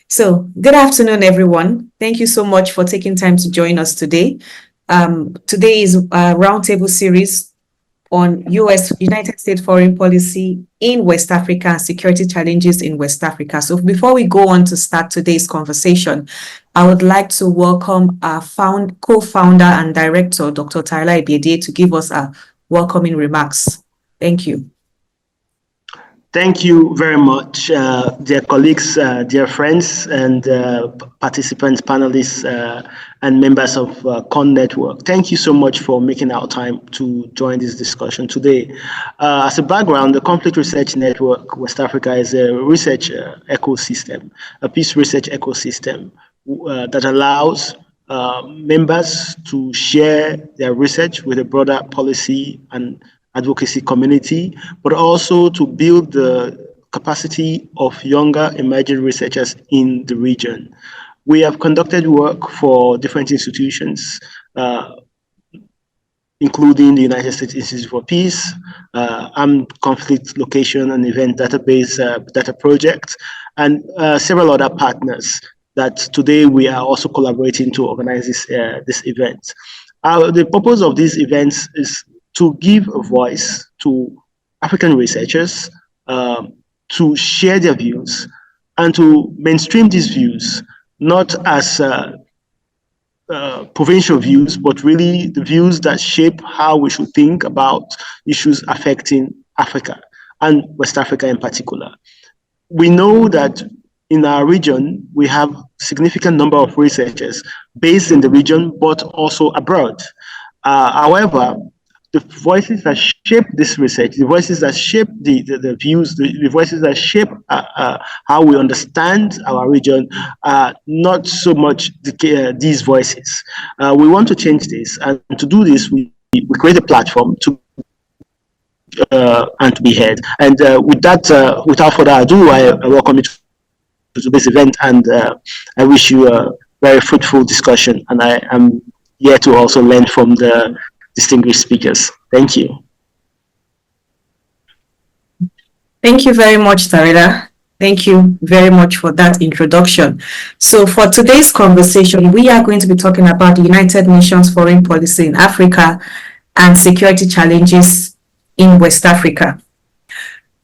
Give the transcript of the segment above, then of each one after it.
So, good afternoon, everyone. Thank you so much for taking time to join us today. Today is a roundtable series on United States foreign policy in West Africa and security challenges in West Africa. So before we go on to start today's conversation, I would like to welcome our co-founder and director, Dr. Tyler Ibiedie, to give us a welcoming remarks. Thank you. Thank you very much, dear colleagues, dear friends, and participants, panelists, and members of CON Network. Thank you so much for making our time to join this discussion today. As a background, the Conflict Research Network West Africa is a research ecosystem, a peace research ecosystem that allows members to share their research with a broader policy and advocacy community, but also to build the capacity of younger emerging researchers in the region. We have conducted work for different institutions, including the United States Institute for Peace, Armed Conflict Location and Event Database Data Project, and several other partners that today we are also collaborating to organize this event. The purpose of these events is to give a voice to African researchers, to share their views, and to mainstream these views, not as provincial views, but really the views that shape how we should think about issues affecting Africa, and West Africa in particular. We know that in our region, we have a significant number of researchers based in the region, but also abroad. However, the voices that shape this research, the voices that shape the views, the voices that shape how we understand our region are not so much these voices. We want to change this, and to do this, we create a platform to and to be heard. And with that, without further ado, I welcome you to today's event, and I wish you a very fruitful discussion. And I am here to also learn from the distinguished speakers. Thank you. Thank you very much, Tarida. Thank you very much for that introduction. So for today's conversation, we are going to be talking about the United Nations foreign policy in Africa and security challenges in West Africa.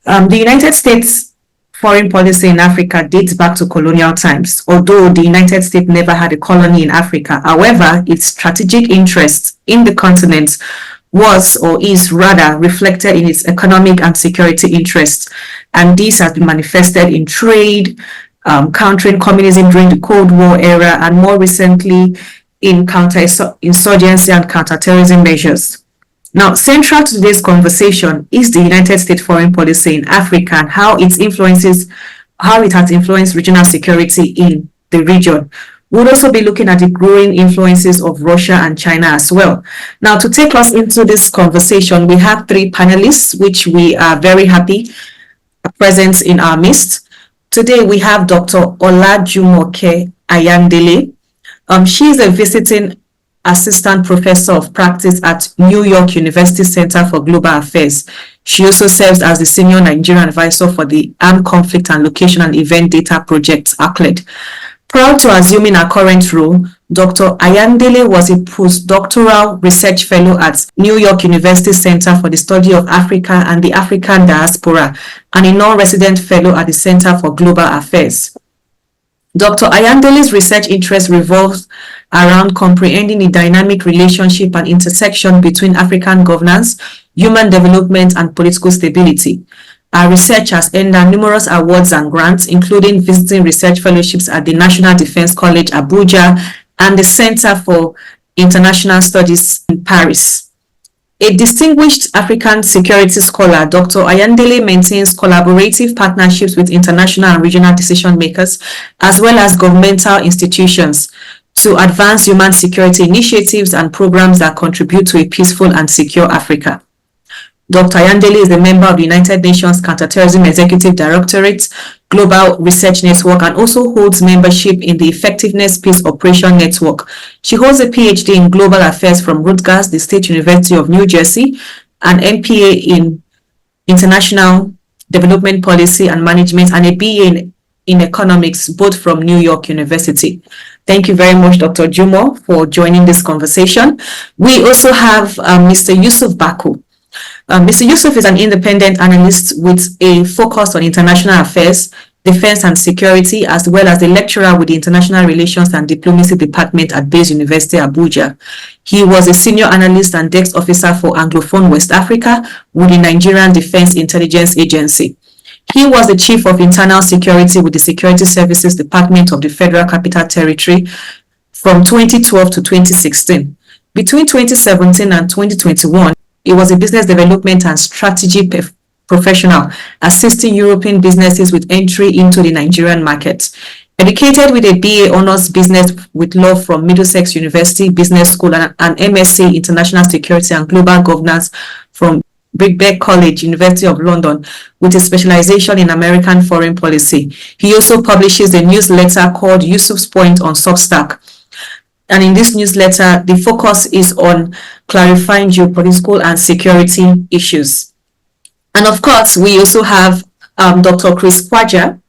The United States foreign policy in Africa dates back to colonial times, although the United States never had a colony in Africa. However, its strategic interest in the continent was, or is rather, reflected in its economic and security interests. And this has been manifested in trade, countering communism during the Cold War era, and more recently in counterinsurgency and counterterrorism measures. Now, central to today's conversation is the United States foreign policy in Africa and how it has influenced regional security in the region. We'll also be looking at the growing influences of Russia and China as well. Now, to take us into this conversation, we have three panelists, which we are very happy are present in our midst. Today, we have Dr. Olajumoke Ayandele. She is a visiting assistant professor of practice at New York University Center for Global Affairs. She also serves as the senior Nigerian advisor for the Armed Conflict and Location and Event Data Project, ACLED. Prior to assuming her current role, Dr. Ayandele was a postdoctoral research fellow at New York University Center for the Study of Africa and the African Diaspora, and a non-resident fellow at the Center for Global Affairs. Dr. Ayandele's research interest revolves around comprehending the dynamic relationship and intersection between African governance, human development, and political stability. Our research has earned her numerous awards and grants, including visiting research fellowships at the National Defense College, Abuja, and the Center for International Studies in Paris. A distinguished African security scholar, Dr. Ayandele maintains collaborative partnerships with international and regional decision makers, as well as governmental institutions, to advance human security initiatives and programs that contribute to a peaceful and secure Africa. Dr. Ayandele is a member of the United Nations Counterterrorism Executive Directorate, Global Research Network, and also holds membership in the Effectiveness Peace Operation Network. She holds a PhD in Global Affairs from Rutgers, the State University of New Jersey, an MPA in International Development Policy and Management, and a BA in in Economics, both from New York University. Thank you very much, Dr. Jumo, for joining this conversation. We also have Mr. Yusuf Bako. Mr. Yusuf is an independent analyst with a focus on international affairs, defense and security, as well as a lecturer with the International Relations and Diplomacy Department at Baze University Abuja. He was a senior analyst and desk officer for Anglophone West Africa with the Nigerian Defense Intelligence Agency. He was the chief of internal security with the Security Services Department of the Federal Capital Territory from 2012 to 2016. Between 2017 and 2021, he was a business development and strategy professional, assisting European businesses with entry into the Nigerian market. Educated with a BA Honours Business with Law from Middlesex University Business School and an MSc International Security and Global Governance from Birkbeck College, University of London, with a specialization in American foreign policy. He also publishes a newsletter called Yusuf's Point on Substack. And in this newsletter, the focus is on clarifying geopolitical and security issues. And of course, we also have Dr. Chris Kwaja,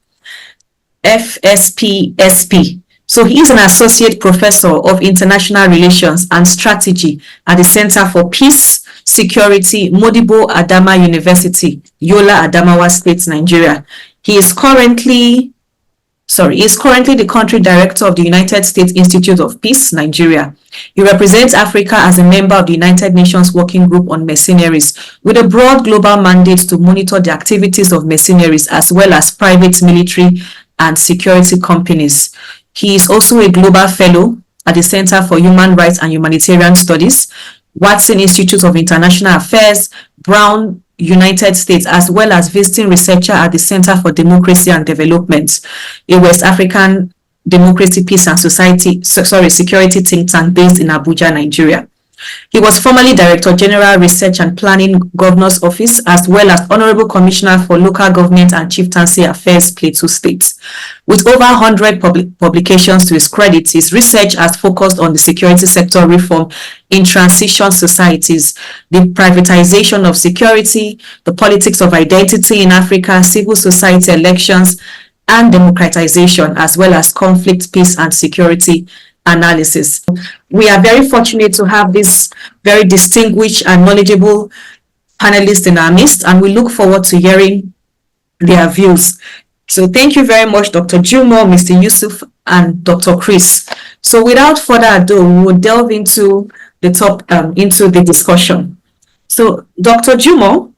FSPSP. So he is an associate professor of international relations and strategy at the Center for Peace, Security, Modibbo, Adama University, Yola, Adamawa State, Nigeria. He is currently the country director of the United States Institute of Peace, Nigeria. He represents Africa as a member of the United Nations Working Group on Mercenaries, with a broad global mandate to monitor the activities of mercenaries as well as private military and security companies. He is also a global fellow at the Center for Human Rights and Humanitarian Studies, Watson Institute of International Affairs, Brown, United States, as well as visiting researcher at the Center for Democracy and Development, a West African democracy, peace and security think tank based in Abuja, Nigeria. He was formerly Director General Research and Planning Governor's Office, as well as Honorable Commissioner for Local Government and Chieftaincy Affairs, Plateau State. With over 100 publications to his credit, his research has focused on the security sector reform in transition societies, the privatization of security, the politics of identity in Africa, civil society elections, and democratization, as well as conflict, peace, and security analysis. We are very fortunate to have this very distinguished and knowledgeable panelists in our midst, and we look forward to hearing their views. So thank you very much, Dr. Jumo, Mr. Yusuf, and Dr. Chris. So without further ado, we will delve into the discussion. So Dr. Jumo,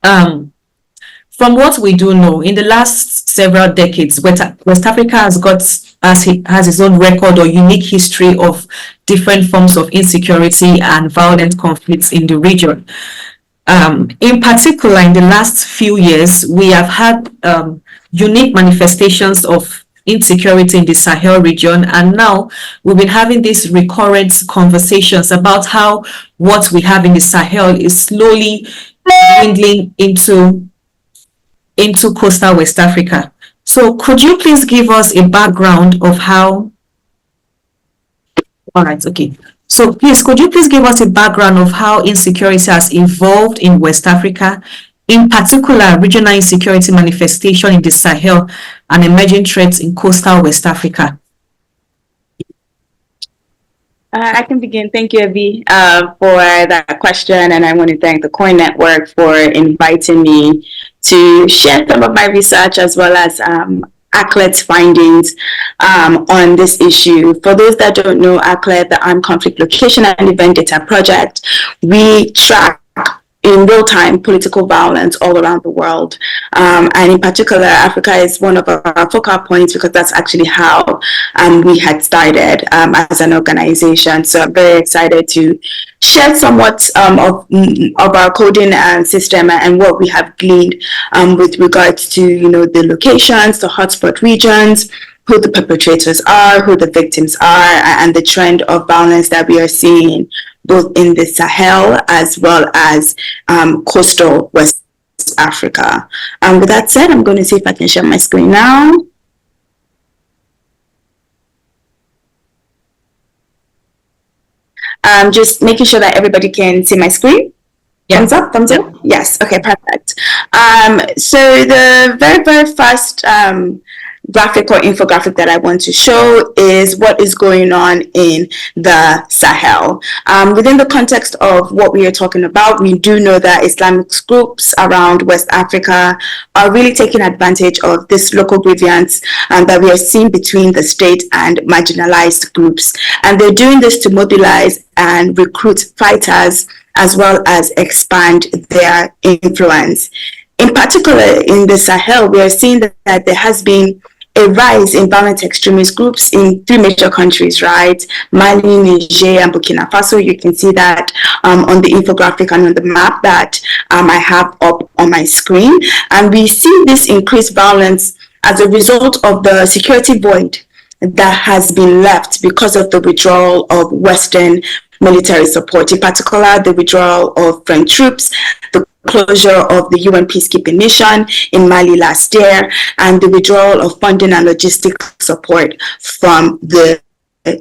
from what we do know, in the last several decades, West Africa has its own record or unique history of different forms of insecurity and violent conflicts in the region. In particular, in the last few years, we have had unique manifestations of insecurity in the Sahel region, and now we've been having these recurrent conversations about how what we have in the Sahel is slowly dwindling into coastal West Africa. So could you please give us a background of how, all right, okay. So please, could you please give us a background of how insecurity has evolved in West Africa, in particular regional insecurity manifestation in the Sahel and emerging threats in coastal West Africa? I can begin. Thank you, Evie, for that question. And I want to thank the COIN Network for inviting me to share some of my research as well as ACLED's findings on this issue. For those that don't know ACLED, the Armed Conflict Location and Event Data Project, we track in real time political violence all around the world. And in particular, Africa is one of our focal points because that's actually how we had started as an organization. So I'm very excited to share somewhat of our coding system and what we have gleaned with regards to, the locations, the hotspot regions, who the perpetrators are, who the victims are, and the trend of violence that we are seeing both in the Sahel as well as coastal West Africa. With that said, I'm going to see if I can share my screen now. Just making sure that everybody can see my screen. Yeah. Thumbs up, thumbs up? Yes, okay, perfect. So the very, very first graphic or infographic that I want to show is what is going on in the Sahel. Within the context of what we are talking about, we do know that Islamic groups around West Africa are really taking advantage of this local grievance that we are seeing between the state and marginalized groups. And they're doing this to mobilize and recruit fighters as well as expand their influence. In particular, in the Sahel, we are seeing that there has been a rise in violent extremist groups in 3 major countries, right? Mali, Niger, and Burkina Faso. You can see that on the infographic and on the map that I have up on my screen. And we see this increased violence as a result of the security void that has been left because of the withdrawal of Western military support, in particular the withdrawal of French troops, the closure of the UN peacekeeping mission in Mali last year, and the withdrawal of funding and logistic support from the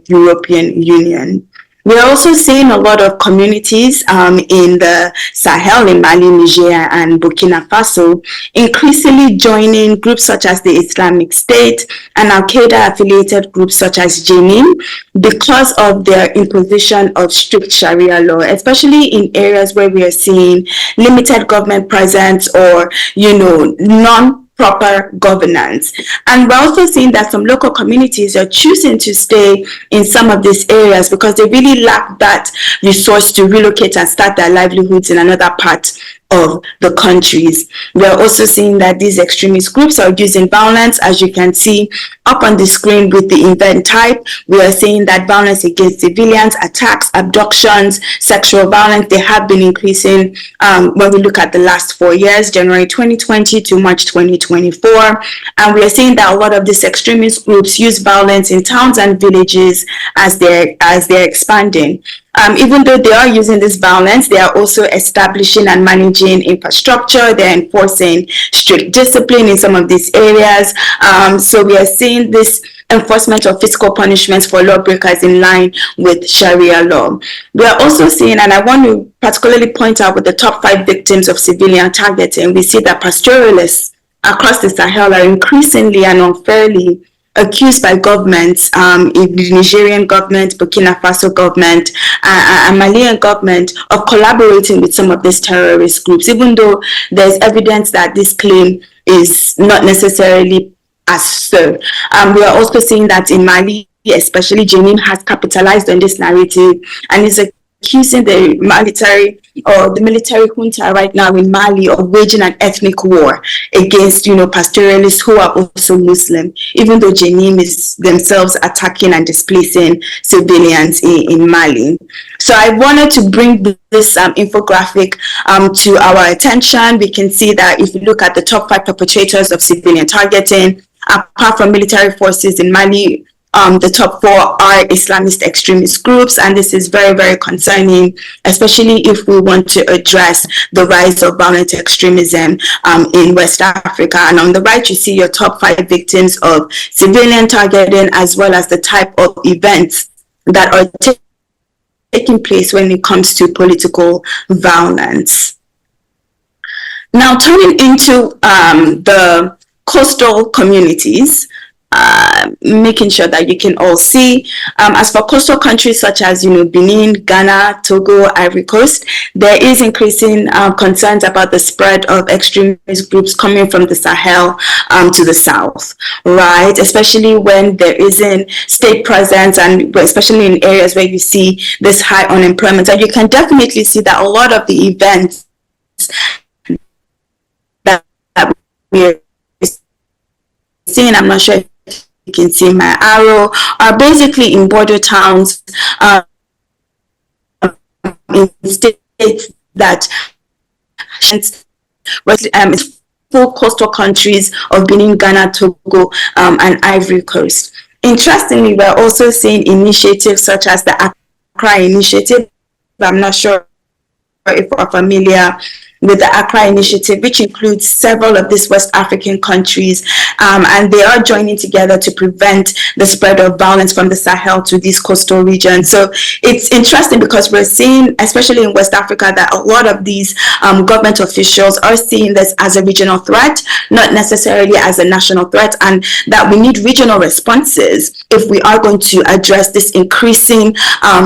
European Union. We're also seeing a lot of communities in the Sahel, in Mali, Niger, and Burkina Faso, increasingly joining groups such as the Islamic State and Al-Qaeda affiliated groups such as Jenin because of their imposition of strict Sharia law, especially in areas where we are seeing limited government presence or, non-proper governance. And we're also seeing that some local communities are choosing to stay in some of these areas because they really lack that resource to relocate and start their livelihoods in another part of the countries. We are also seeing that these extremist groups are using violence, as you can see up on the screen with the event type. We are seeing that violence against civilians, attacks, abductions, sexual violence, they have been increasing when we look at the last 4 years, January 2020 to March 2024. And we are seeing that a lot of these extremist groups use violence in towns and villages as they're expanding. Even though they are using this violence, they are also establishing and managing infrastructure. They're enforcing strict discipline in some of these areas. So we are seeing this enforcement of physical punishments for lawbreakers in line with Sharia law. We are also seeing, and I want to particularly point out with the top 5 victims of civilian targeting, we see that pastoralists across the Sahel are increasingly and unfairly accused by governments, the Nigerian government, Burkina Faso government, and Malian government of collaborating with some of these terrorist groups, even though there's evidence that this claim is not necessarily as so. We are also seeing that in Mali, especially Jenin has capitalized on this narrative and is accusing the military junta right now in Mali of waging an ethnic war against, pastoralists who are also Muslim, even though Jenin is themselves attacking and displacing civilians in Mali. So I wanted to bring this infographic to our attention. We can see that if you look at the top 5 perpetrators of civilian targeting, apart from military forces in Mali, the top 4 are Islamist extremist groups, and this is very, very concerning, especially if we want to address the rise of violent extremism in West Africa. And on the right, you see your top 5 victims of civilian targeting, as well as the type of events that are taking place when it comes to political violence. Now, turning into the coastal communities, making sure that you can all see. As for coastal countries such as Benin, Ghana, Togo, Ivory Coast, there is increasing concerns about the spread of extremist groups coming from the Sahel to the south, right? Especially when there isn't state presence, and especially in areas where you see this high unemployment. And you can definitely see that a lot of the events that we're seeing, I'm not sure if you can see my arrow, are basically in border towns in states that full coastal countries of Benin, Ghana, Togo, and Ivory Coast. Interestingly, we're also seeing initiatives such as the Accra Initiative. I'm not sure if we're familiar with the Accra Initiative, which includes several of these West African countries, and they are joining together to prevent the spread of violence from the Sahel to these coastal regions. So it's interesting because we're seeing, especially in West Africa, that a lot of these government officials are seeing this as a regional threat, not necessarily as a national threat, and that we need regional responses if we are going to address this increasing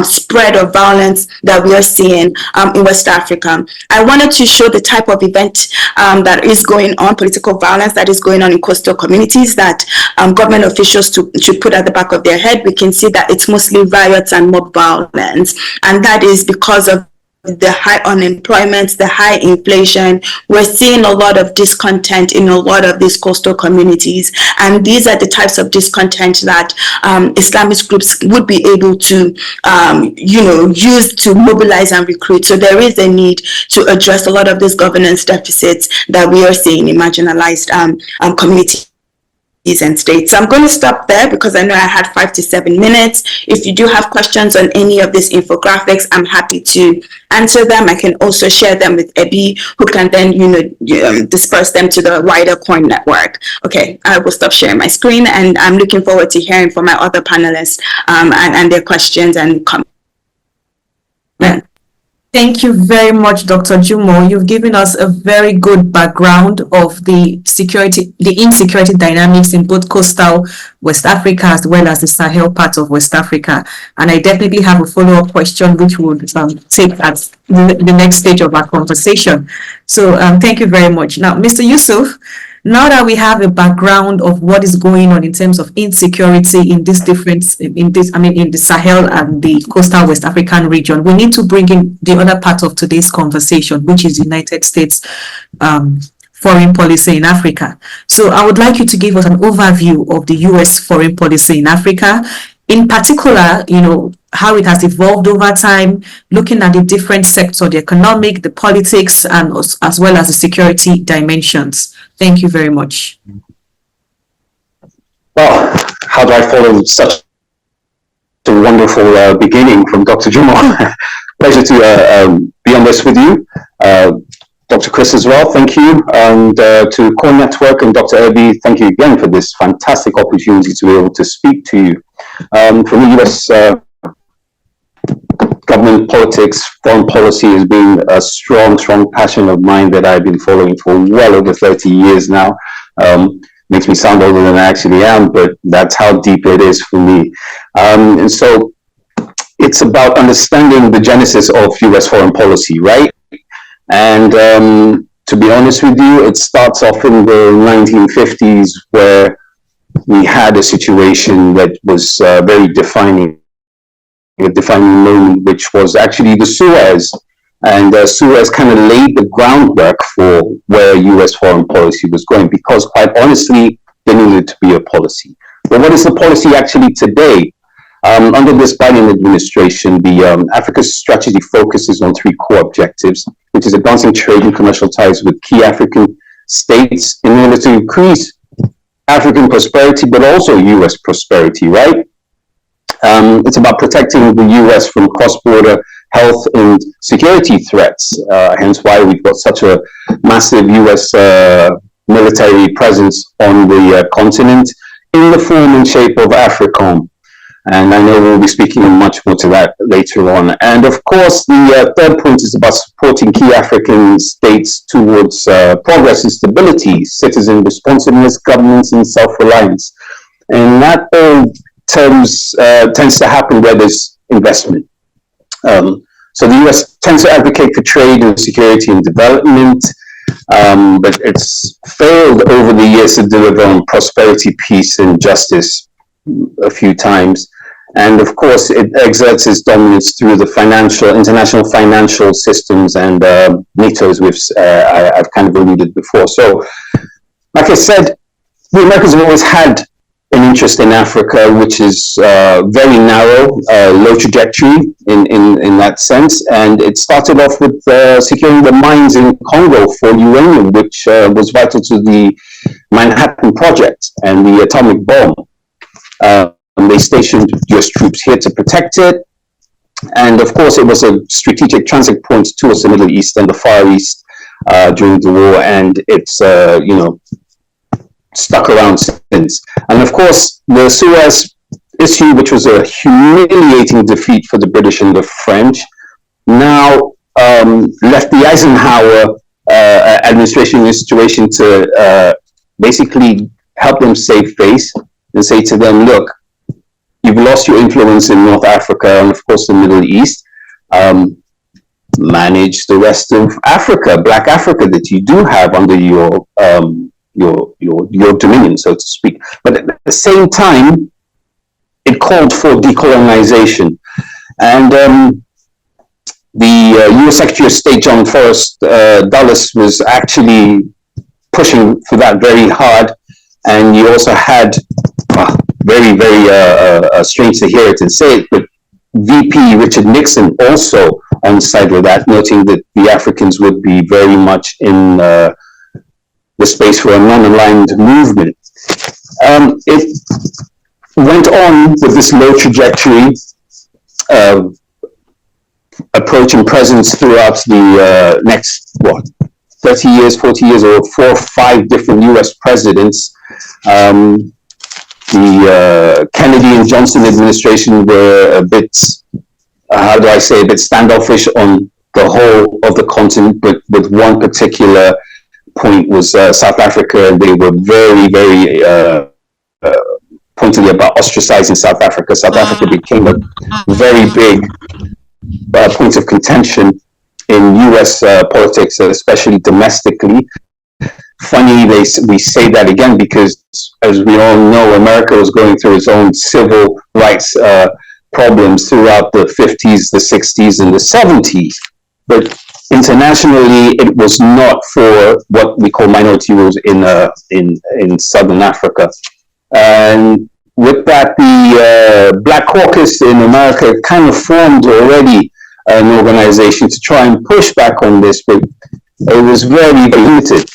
spread of violence that we are seeing in West Africa. I wanted to show the type of event that is going on, political violence that is going on in coastal communities that government officials should put at the back of their head. We can see that it's mostly riots and mob violence, and that is because of the high unemployment, the high inflation. We're seeing a lot of discontent in a lot of these coastal communities, and these are the types of discontent that Islamist groups would be able to use to mobilize and recruit. So there is a need to address a lot of these governance deficits that we are seeing in marginalized communities and states. So I'm going to stop there because I know I had 5 to 7 minutes. If you do have questions on any of these infographics, I'm happy to answer them. I can also share them with Ebi, who can then disperse them to the wider COIN network. Okay, I will stop sharing my screen, and I'm looking forward to hearing from my other panelists and their questions and comments. Thank you very much, Dr. Jumo. You've given us a very good background of the insecurity dynamics in both coastal West Africa as well as the Sahel part of West Africa. And I definitely have a follow-up question which would take at the next stage of our conversation. So thank you very much. Now, Mr. Yusuf, now that we have a background of what is going on in terms of insecurity in the Sahel and the coastal West African region, we need to bring in the other part of today's conversation, which is United States foreign policy in Africa. So I would like you to give us an overview of the US foreign policy in Africa, in particular, how it has evolved over time, looking at the different sectors, the economic, the politics, and as well as the security dimensions. Thank you very much. Well, how do I follow such a wonderful beginning from Dr. Jumo? Pleasure to be on this with you. Dr. Chris as well, thank you. And to COIN Network and Dr. Ebi, thank you again for this fantastic opportunity to be able to speak to you. From the US government politics, foreign policy has been a strong passion of mine that I've been following for well over 30 years now. Makes me sound older than I actually am, but that's how deep it is for me. And so it's about understanding the genesis of US foreign policy, right? And to be honest with you, it starts off in the 1950s where we had a situation that was very defining, a defining moment, which was actually the Suez. And Suez kind of laid the groundwork for where US foreign policy was going, because quite honestly, there needed to be a policy. But what is the policy actually today? Under this Biden administration, the Africa's strategy focuses on 3 core objectives, which is advancing trade and commercial ties with key African states in order to increase African prosperity, but also US prosperity, right? It's about protecting the US from cross-border health and security threats, hence why we've got such a massive US military presence on the continent in the form and shape of AFRICOM. And I know we'll be speaking much more to that later on. And of course, the third point is about supporting key African states towards progress and stability, citizen responsiveness, governance, and self-reliance. And that all tends to happen where there's investment. So the US tends to advocate for trade and security and development, but it's failed over the years to deliver on prosperity, peace, and justice a few times. And of course, it exerts its dominance through the international financial systems and NATO, as I've kind of alluded before. So, like I said, the Americans have always had an interest in Africa, which is very narrow, low trajectory in that sense. And it started off with securing the mines in Congo for uranium, which was vital to the Manhattan Project and the atomic bomb. They stationed US troops here to protect it. And of course, it was a strategic transit point towards the Middle East and the Far East, during the war, and it's stuck around since. And of course, the Suez issue, which was a humiliating defeat for the British and the French, now left the Eisenhower administration in a situation to basically help them save face and say to them, look, you've lost your influence in North Africa and of course the Middle East. Manage the rest of Africa, Black Africa, that you do have under your dominion, so to speak. But at the same time, it called for decolonization. And the US Secretary of State, John Forrest Dulles, was actually pushing for that very hard. And you also had, very, very strange to hear it and say it, but VP Richard Nixon also on side with that, noting that the Africans would be very much in the space for a non-aligned movement. It went on with this low trajectory approach and presence throughout the next, 30 years, 40 years, or 4 or 5 different US presidents. The Kennedy and Johnson administration were a bit, a bit standoffish on the whole of the continent, but with one particular point was South Africa. They were very, very pointedly about ostracizing South Africa. South Africa became a very big point of contention in US politics, especially domestically. Funny we say that again because, as we all know, America was going through its own civil rights problems throughout the 50s, the 60s, and the 70s. But internationally, it was not for what we call minority rules in Southern Africa. And with that, the Black Caucus in America kind of formed already an organization to try and push back on this, but it was very limited.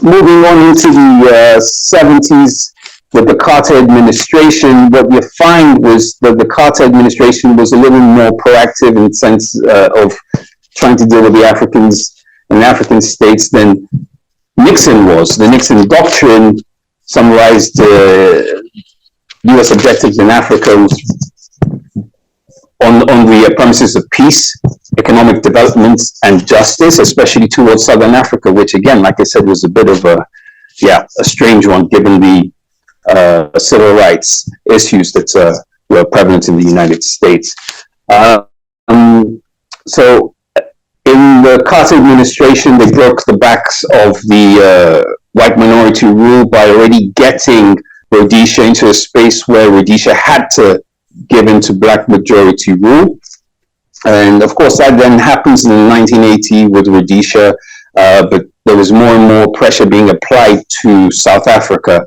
Moving on into the 70s with the Carter administration, what you find was that the Carter administration was a little more proactive in the sense of trying to deal with the Africans and African states than Nixon was. The Nixon doctrine summarized U.S. objectives in Africa on the premises of peace, economic development, and justice, especially towards Southern Africa, which again, like I said, was a bit of a strange one given the civil rights issues that were prevalent in the United States. So in the Carter administration, they broke the backs of the white minority rule by already getting Rhodesia into a space where Rhodesia had to give into black majority rule. And of course, that then happens in 1980 with Rhodesia, but there was more and more pressure being applied to South Africa.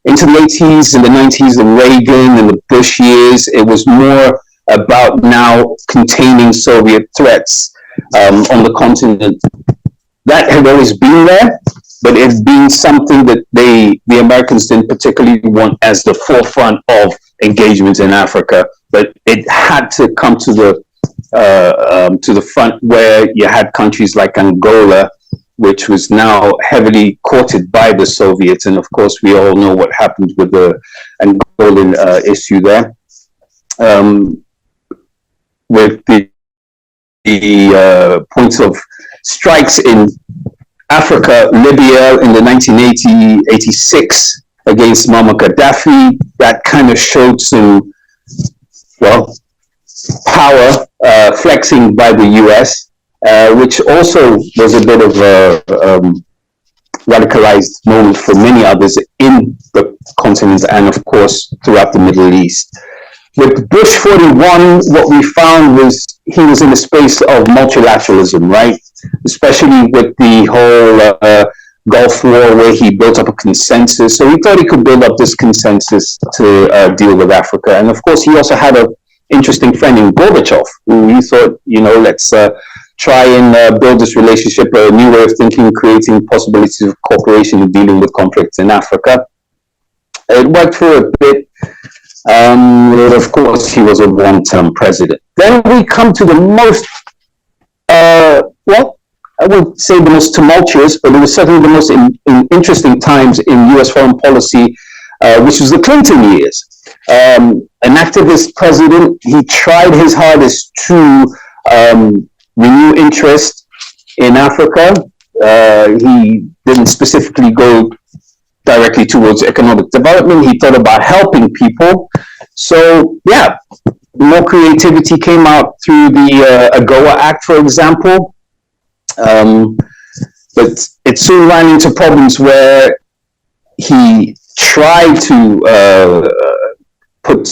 Into the 80s and the 90s, the Reagan and the Bush years, it was more about now containing Soviet threats on the continent. That had always been there, but it's been something that the Americans didn't particularly want as the forefront of engagement in Africa. But it had to come to the front where you had countries like Angola, which was now heavily courted by the Soviets. And of course, we all know what happened with the Angolan issue there. With the points of strikes in Africa, Libya in the 1980-86 against Muammar Gaddafi, that kind of showed some, power flexing by the US, which also was a bit of a radicalized moment for many others in the continent and, of course, throughout the Middle East. With Bush 41, what we found was he was in a space of multilateralism, right? Especially with the whole Gulf War, where he built up a consensus. So he thought he could build up this consensus to deal with Africa. And of course, he also had an interesting friend in Gorbachev, who he thought, let's try and build this relationship, a new way of thinking, creating possibilities of cooperation and dealing with conflicts in Africa. It worked for a bit. Of course, he was a one-term president. Then we come to the most, I would say the most tumultuous, but it was certainly the most interesting times in U.S. foreign policy, which was the Clinton years. An activist president, he tried his hardest to renew interest in Africa. He didn't specifically go directly towards economic development. He thought about helping people. So, yeah, more creativity came out through the AGOA Act, for example. But it soon ran into problems where he tried to put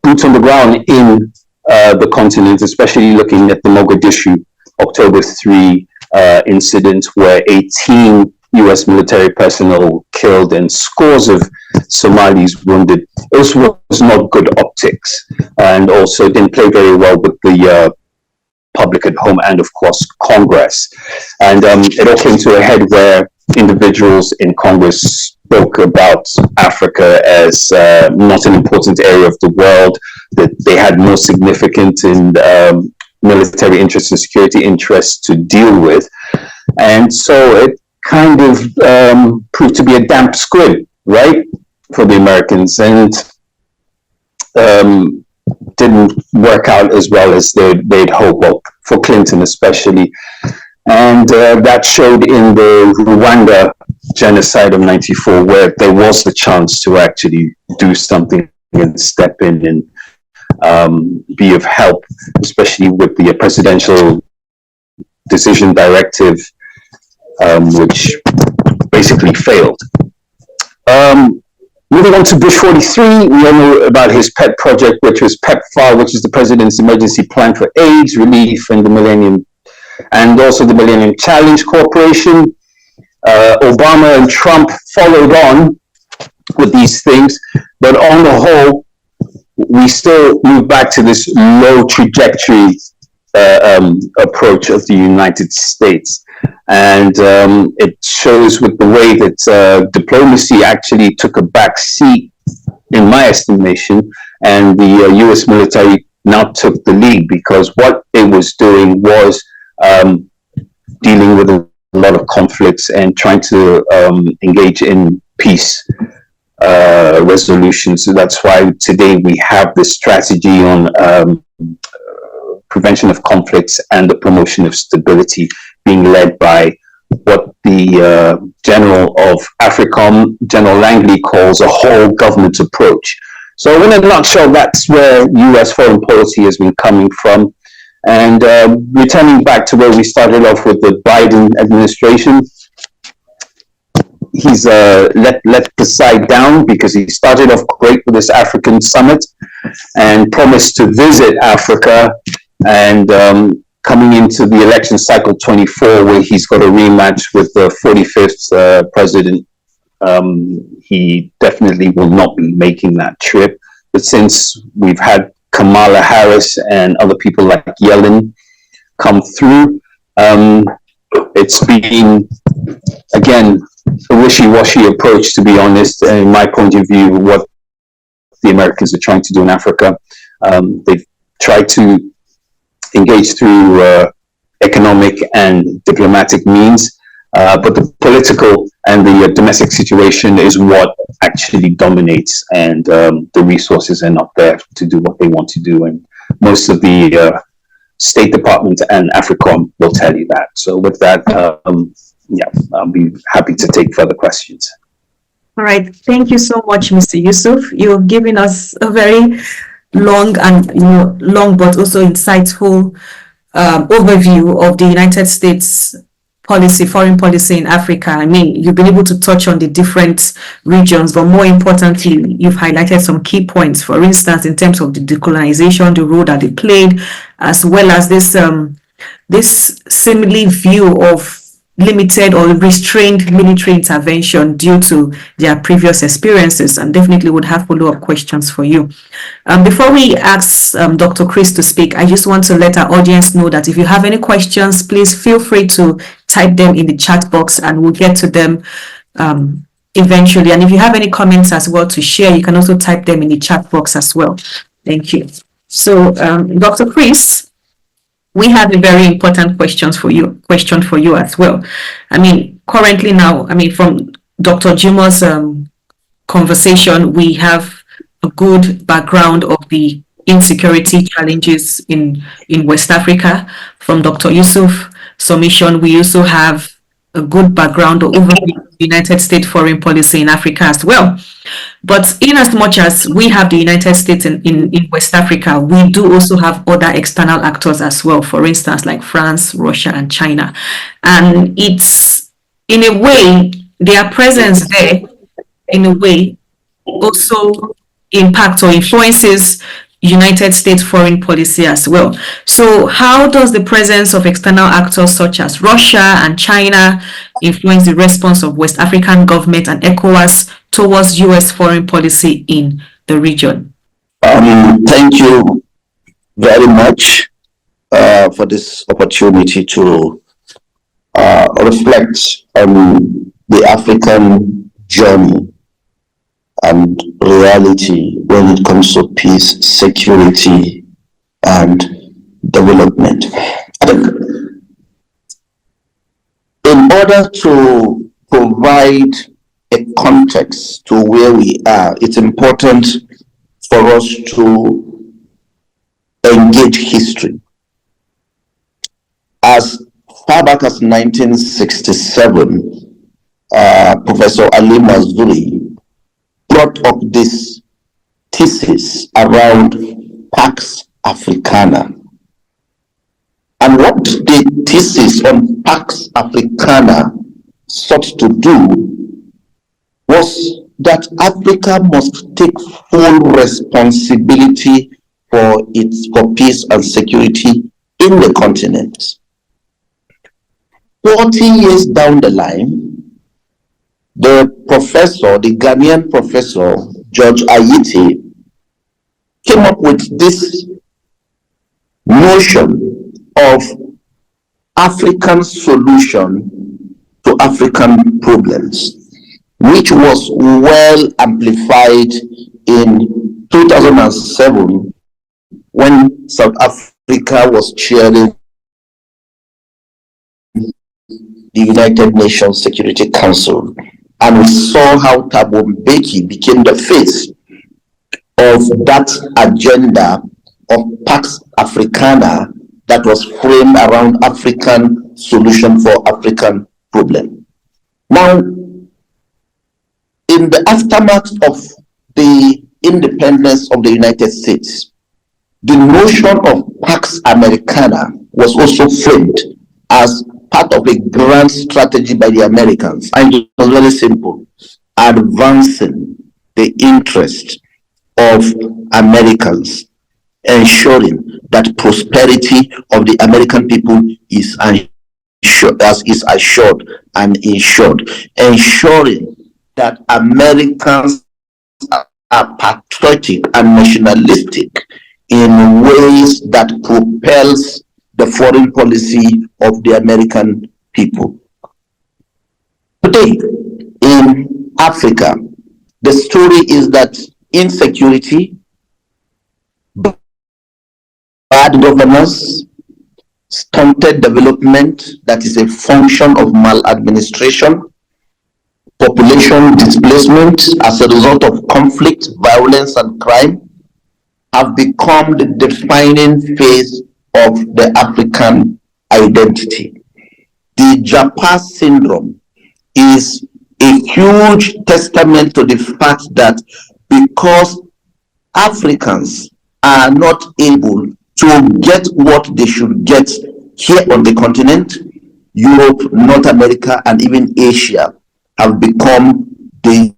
boots on the ground in the continent, especially looking at the Mogadishu October 3 incident, where 18 US military personnel killed and scores of Somalis wounded. This was not good optics, and also didn't play very well with the public at home and, of course, Congress. And it all came to a head where individuals in Congress spoke about Africa as not an important area of the world, that they had more significant and military interests and security interests to deal with. And so it kind of proved to be a damp squib, right, for the Americans, and didn't work out as well as they'd hoped, well, for Clinton especially. And that showed in the Rwanda genocide of '94, where there was the chance to actually do something and step in and be of help, especially with the presidential decision directive, which basically failed. Moving on to Bush 43, we all know about his pet project, which was PEPFAR, which is the President's Emergency Plan for AIDS Relief and also the Millennium Challenge Corporation. Obama and Trump followed on with these things, but on the whole, we still move back to this low trajectory approach of the United States. And it shows with the way that diplomacy actually took a back seat, in my estimation, and the US military now took the lead, because what it was doing was dealing with a lot of conflicts and trying to engage in peace resolution. So that's why today we have this strategy on prevention of conflicts and the promotion of stability, being led by what the General of AFRICOM, General Langley, calls a whole government approach. So in a nutshell, that's where US foreign policy has been coming from. And returning back to where we started off with the Biden administration, he's let the side down, because he started off great with this African summit and promised to visit Africa, and coming into the election cycle 24, where he's got a rematch with the 45th president, he definitely will not be making that trip. But since we've had Kamala Harris and other people like Yellen come through, it's been, again, a wishy-washy approach, to be honest, in my point of view, what the Americans are trying to do in Africa. They've tried to engage through economic and diplomatic means, but the political and the domestic situation is what actually dominates, and the resources are not there to do what they want to do. And most of the State Department and AFRICOM will tell you that. So with that, yeah, I'll be happy to take further questions. All right. Thank you so much, Mr. Yusuf. You've given us a very long and long but also insightful overview of the United States policy, foreign policy in Africa. I mean, you've been able to touch on the different regions, but more importantly, you've highlighted some key points. For instance, in terms of the decolonization, the role that they played, as well as this seemingly view of limited or restrained military intervention due to their previous experiences, and definitely would have follow-up questions for you. Before we ask Dr. Chris to speak, I just want to let our audience know that if you have any questions, please feel free to type them in the chat box and we'll get to them eventually. And if you have any comments as well to share, you can also type them in the chat box as well. Thank you. So, Dr. Chris, we have a very important question for you as well. I mean, currently now, I mean, from Dr. Jumo's conversation, we have a good background of the insecurity challenges in West Africa. From Dr. Yusuf submission, we also have a good background of the United States foreign policy in Africa as well. But in as much as we have the United States in West Africa, we do also have other external actors as well, for instance, like France, Russia, and China. And it's, in a way, their presence there, in a way, also impacts or influences United States foreign policy as well. So how does the presence of external actors such as Russia and China influence the response of West African government and ECOWAS towards US foreign policy in the region? Thank you very much for this opportunity to reflect on the African journey and reality when it comes to peace, security, and development. I think in order to provide a context to where we are, it's important for us to engage history. As far back as 1967, Professor Ali Mazrui brought up this thesis around Pax Africana. And what the thesis on Pax Africana sought to do was that Africa must take full responsibility for peace and security in the continent. 40 years down the line, the Ghanaian professor, George Ayiti, came up with this notion of African solution to African problems, which was well amplified in 2007 when South Africa was chairing the United Nations Security Council. And we saw how Thabo Mbeki became the face of that agenda of Pax Africana that was framed around African solution for African problem. Now, in the aftermath of the independence of the United States, the notion of Pax Americana was also framed as part of a grand strategy by the Americans. And it was very simple: advancing the interest of Americans, ensuring that prosperity of the American people is assured and ensured, ensuring that Americans are patriotic and nationalistic in ways that propels the foreign policy of the American people. Today, in Africa, the story is that insecurity, bad governance, stunted development that is a function of maladministration, population displacement as a result of conflict, violence, and crime have become the defining phase of the African identity. The Japa syndrome is a huge testament to the fact that because Africans are not able to get what they should get here on the continent, Europe, North America, and even Asia have become the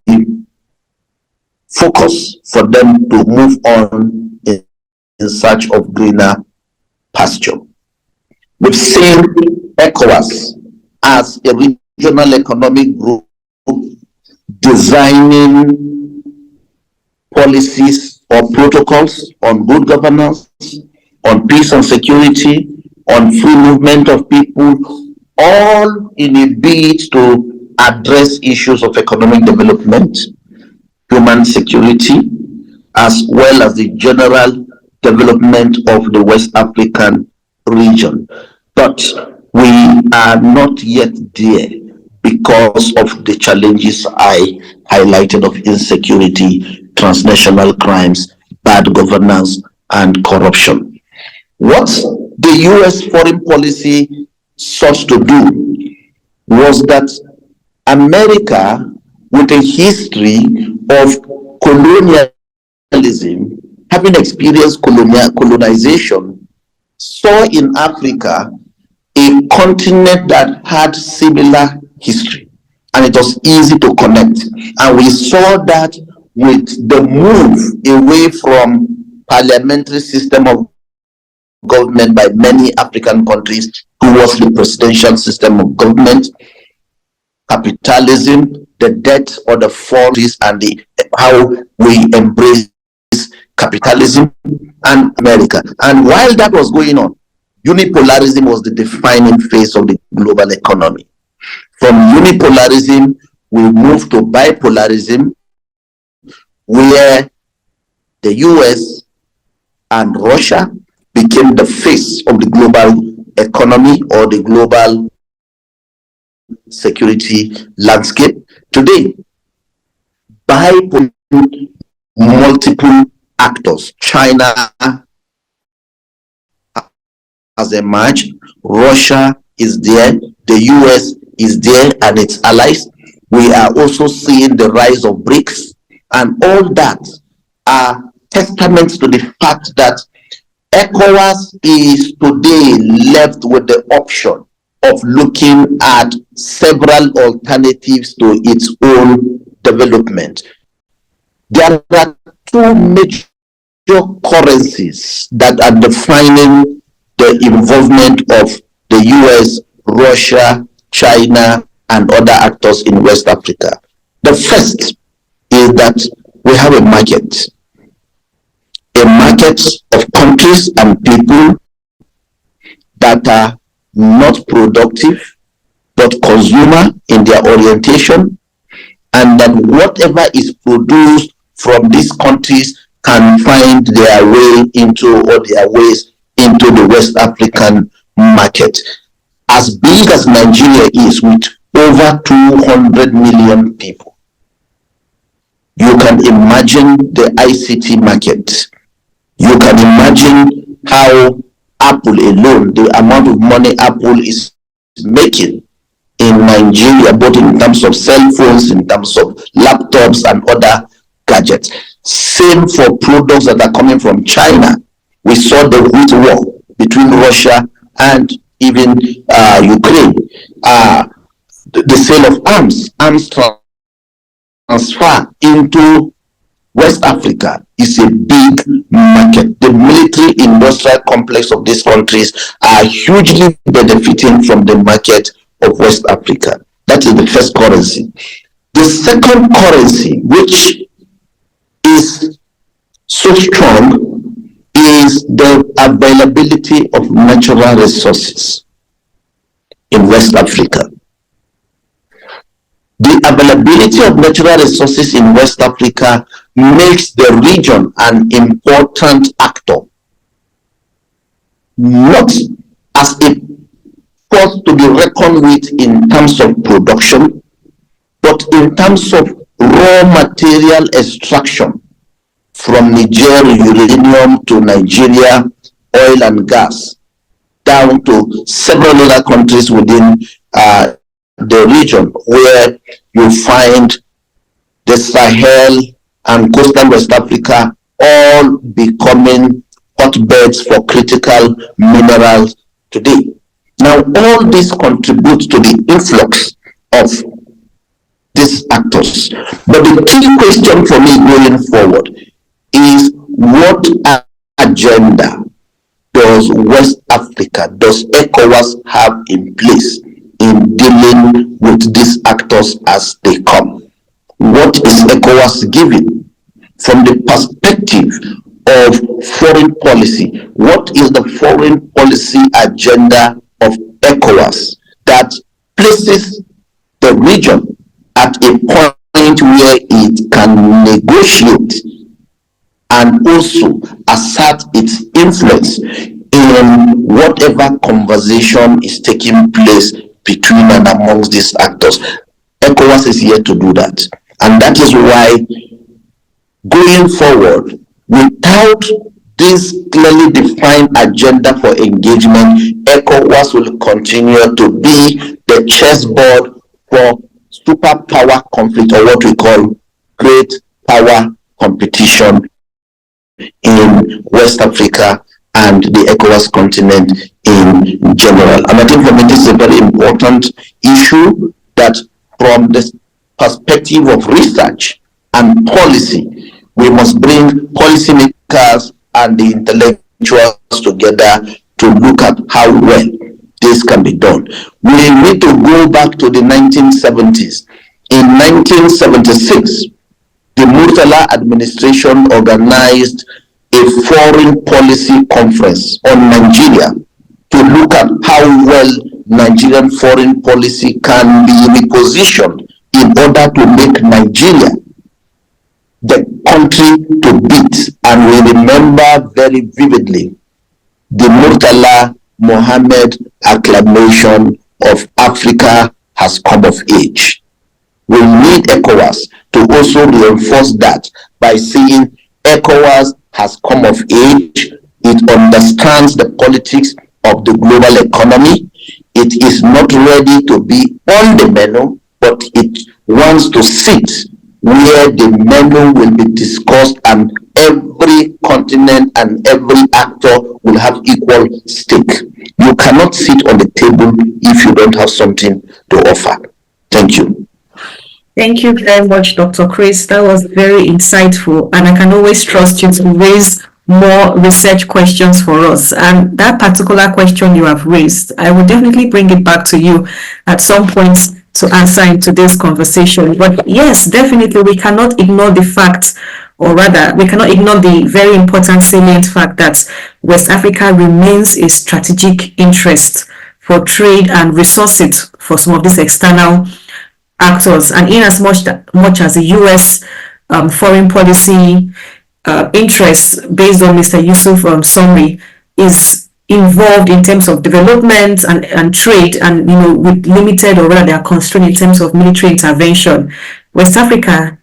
focus for them to move on in search of greener pasture. We've seen ECOWAS as a regional economic group designing policies or protocols on good governance, on peace and security, on free movement of people, all in a bid to address issues of economic development, human security, as well as the general development of the West African region. But we are not yet there because of the challenges I highlighted of insecurity, transnational crimes, bad governance, and corruption. What the US foreign policy sought to do was that America, with a history of colonialism, having experienced colonization, saw in Africa a continent that had similar history, and it was easy to connect. And we saw that with the move away from parliamentary system of government by many African countries towards the presidential system of government, capitalism, the debt or the fall, and how we embrace capitalism and America. And while that was going on, unipolarism was the defining phase of the global economy. From unipolarism, we moved to bipolarism, where the US and Russia became the face of the global economy or the global security landscape. Today, multiple actors, China has emerged, Russia is there, the US is there and its allies. We are also seeing the rise of BRICS, and all that are testaments to the fact that ECOWAS is today left with the option of looking at several alternatives to its own development. There are two major currencies that are defining the involvement of the US, Russia, China, and other actors in West Africa. The first is that we have a market of countries and people that are not productive but consumer in their orientation, and that whatever is produced from these countries can find their way into, or their ways into, the West African market. As big as Nigeria is, with over 200 million people, you can imagine the ICT market. You can imagine how Apple alone, the amount of money Apple is making in Nigeria, both in terms of cell phones, in terms of laptops and other gadgets. Same for products that are coming from China. We saw the wheat war between Russia and even Ukraine. The sale of arms transfer into West Africa is a big market. The military industrial complex of these countries are hugely benefiting from the market of West Africa. That is the first currency. The second currency, which is so strong, is the availability of natural resources in West Africa. The availability of natural resources in West Africa makes the region an important actor, not as a force to be reckoned with in terms of production, but in terms of raw material extraction from Niger, uranium, to Nigeria, oil and gas, down to several other countries within the region, where you find the Sahel and coastal West Africa all becoming hotbeds for critical minerals today. Now, all this contributes to the influx of these actors. But the key question for me going forward is, what agenda does West Africa, does ECOWAS have in place in dealing with these actors as they come? What is ECOWAS giving from the perspective of foreign policy? What is the foreign policy agenda of ECOWAS that places the region at a point where it can negotiate and also assert its influence in whatever conversation is taking place between and amongst these actors. ECOWAS is here to do that. And that is why, going forward, without this clearly defined agenda for engagement, ECOWAS will continue to be the chessboard for superpower conflict, or what we call great power competition in West Africa and the ECOWAS continent in general. And I think for me this is a very important issue, that from the perspective of research and policy, we must bring policymakers and the intellectuals together to look at how well this can be done. We need to go back to the 1970s. In 1976, the Murtala administration organized a foreign policy conference on Nigeria to look at how well Nigerian foreign policy can be repositioned in order to make Nigeria the country to beat. And we remember very vividly the Murtala Mohammed acclamation of Africa has come of age. We need ECOWAS to also reinforce that by saying ECOWAS has come of age, it understands the politics of the global economy, it is not ready to be on the menu, but it wants to sit where the menu will be discussed and every continent and every actor will have equal stake. You cannot sit on the table if you don't have something to offer. Thank you. Thank you very much, Dr. Chris. That was very insightful, and I can always trust you to raise more research questions for us. And that particular question you have raised, I will definitely bring it back to you at some point to answer in today's conversation. But yes, definitely we cannot ignore the fact, or rather, we cannot ignore the very important salient fact that West Africa remains a strategic interest for trade and resources for some of these external actors. And in as much as the US foreign policy interests, based on Mr. Yusuf summary, is involved in terms of development and trade, and with limited, or rather they are constrained in terms of military intervention, West Africa